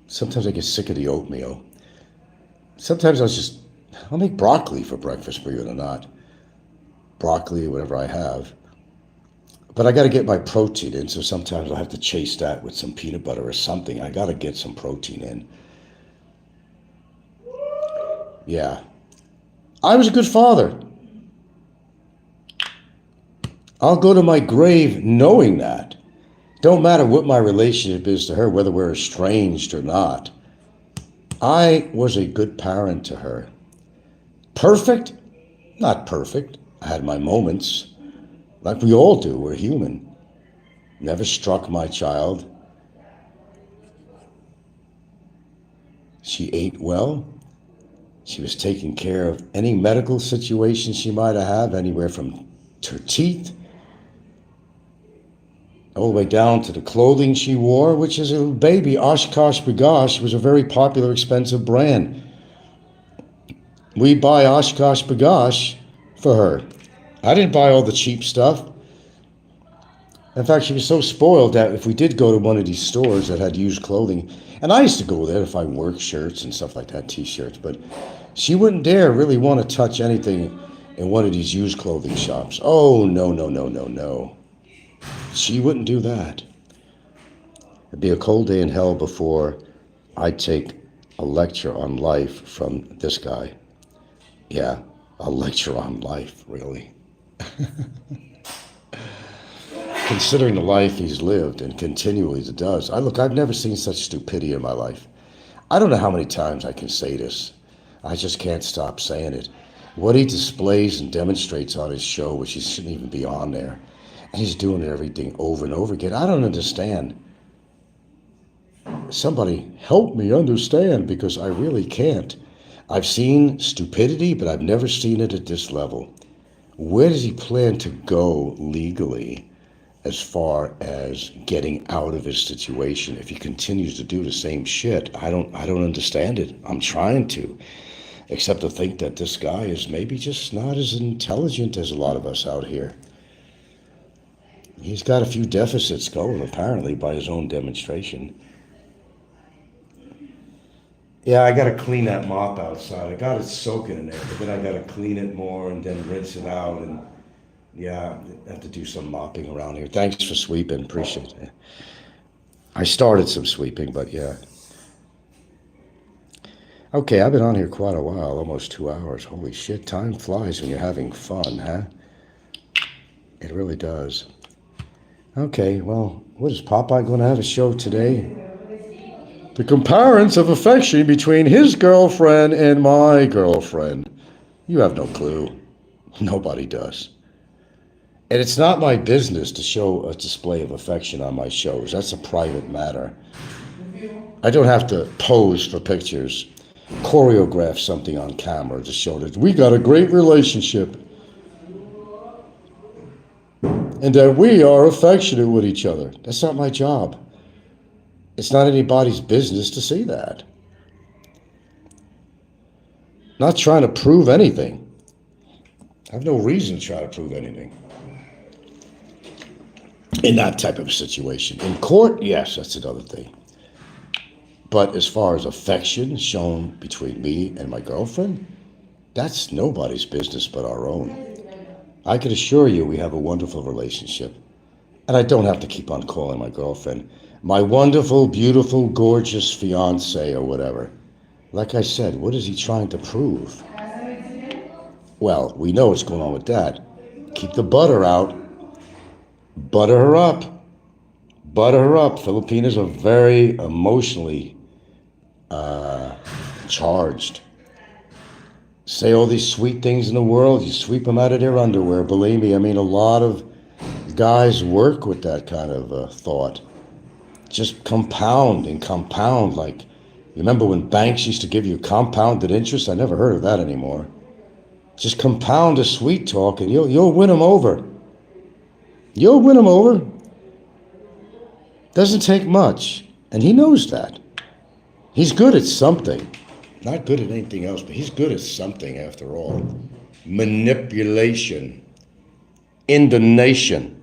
Sometimes I get sick of the oatmeal. Sometimes I'll make broccoli for breakfast, believe it or not. Broccoli, whatever I have. But I got to get my protein in, so sometimes I'll have to chase that with some peanut butter or something. I got to get some protein in. Yeah. I was a good father. I'll go to my grave knowing that. Don't matter what my relationship is to her, whether we're estranged or not. I was a good parent to her. Perfect? Not perfect. I had my moments. Like we all do, we're human. Never struck my child. She ate well. She was taking care of any medical situation she might have had, anywhere from her teeth all the way down to the clothing she wore, which is a baby. Oshkosh Bagosh was a very popular, expensive brand. We buy Oshkosh Bagosh for her. I didn't buy all the cheap stuff. In fact, she was so spoiled that if we did go to one of these stores that had used clothing, and I used to go there to find work shirts and stuff like that, t-shirts, but she wouldn't dare really want to touch anything in one of these used clothing shops. Oh, no, no, no, no, no. She wouldn't do that. It'd be a cold day in hell before I'd take a lecture on life from this guy. Yeah, a lecture on life, really. Considering the life he's lived and continually does. I've never seen such stupidity in my life. I don't know how many times I can say this. I just can't stop saying it. What he displays and demonstrates on his show, which he shouldn't even be on there, and he's doing everything over and over again. I don't understand. Somebody help me understand, because I really can't. I've seen stupidity, but I've never seen it at this level. Where does he plan to go legally as far as getting out of his situation if he continues to do the same shit? I don't understand it. I'm trying to. Except to think that this guy is maybe just not as intelligent as a lot of us out here. He's got a few deficits going, apparently, by his own demonstration. Yeah, I got to clean that mop outside. I got it soaking in there, but then I got to clean it more and then rinse it out. And yeah, I have to do some mopping around here. Thanks for sweeping. Appreciate it. I started some sweeping, but yeah. Okay, I've been on here quite a while, almost 2 hours. Holy shit, time flies when you're having fun, huh? It really does. Okay, well, what is Popeye going to have a show today? The comparison of affection between his girlfriend and my girlfriend. You have no clue. Nobody does. And it's not my business to show a display of affection on my shows. That's a private matter. I don't have to pose for pictures, choreograph something on camera to show that we got a great relationship and that we are affectionate with each other. That's not my job. It's not anybody's business to see that. Not trying to prove anything. I have no reason to try to prove anything. In that type of situation. In court, yes, that's another thing. But as far as affection shown between me and my girlfriend, that's nobody's business but our own. I can assure you we have a wonderful relationship. And I don't have to keep on calling my girlfriend my wonderful, beautiful, gorgeous fiance or whatever. Like I said, what is he trying to prove? Well, we know what's going on with that. keep the butter out. Butter her up. Butter her up. Filipinos are very emotionally charged. Say all these sweet things in the world, you sweep them out of their underwear. Believe me, I mean, a lot of guys work with that kind of thought. Just compound and compound. Like, you remember when banks used to give you compounded interest? I never heard of that anymore. Just compound the sweet talk and you'll win them over. You'll win them over. Doesn't take much. And he knows that. He's good at something. Not good at anything else, but he's good at something after all. Manipulation. In the nation.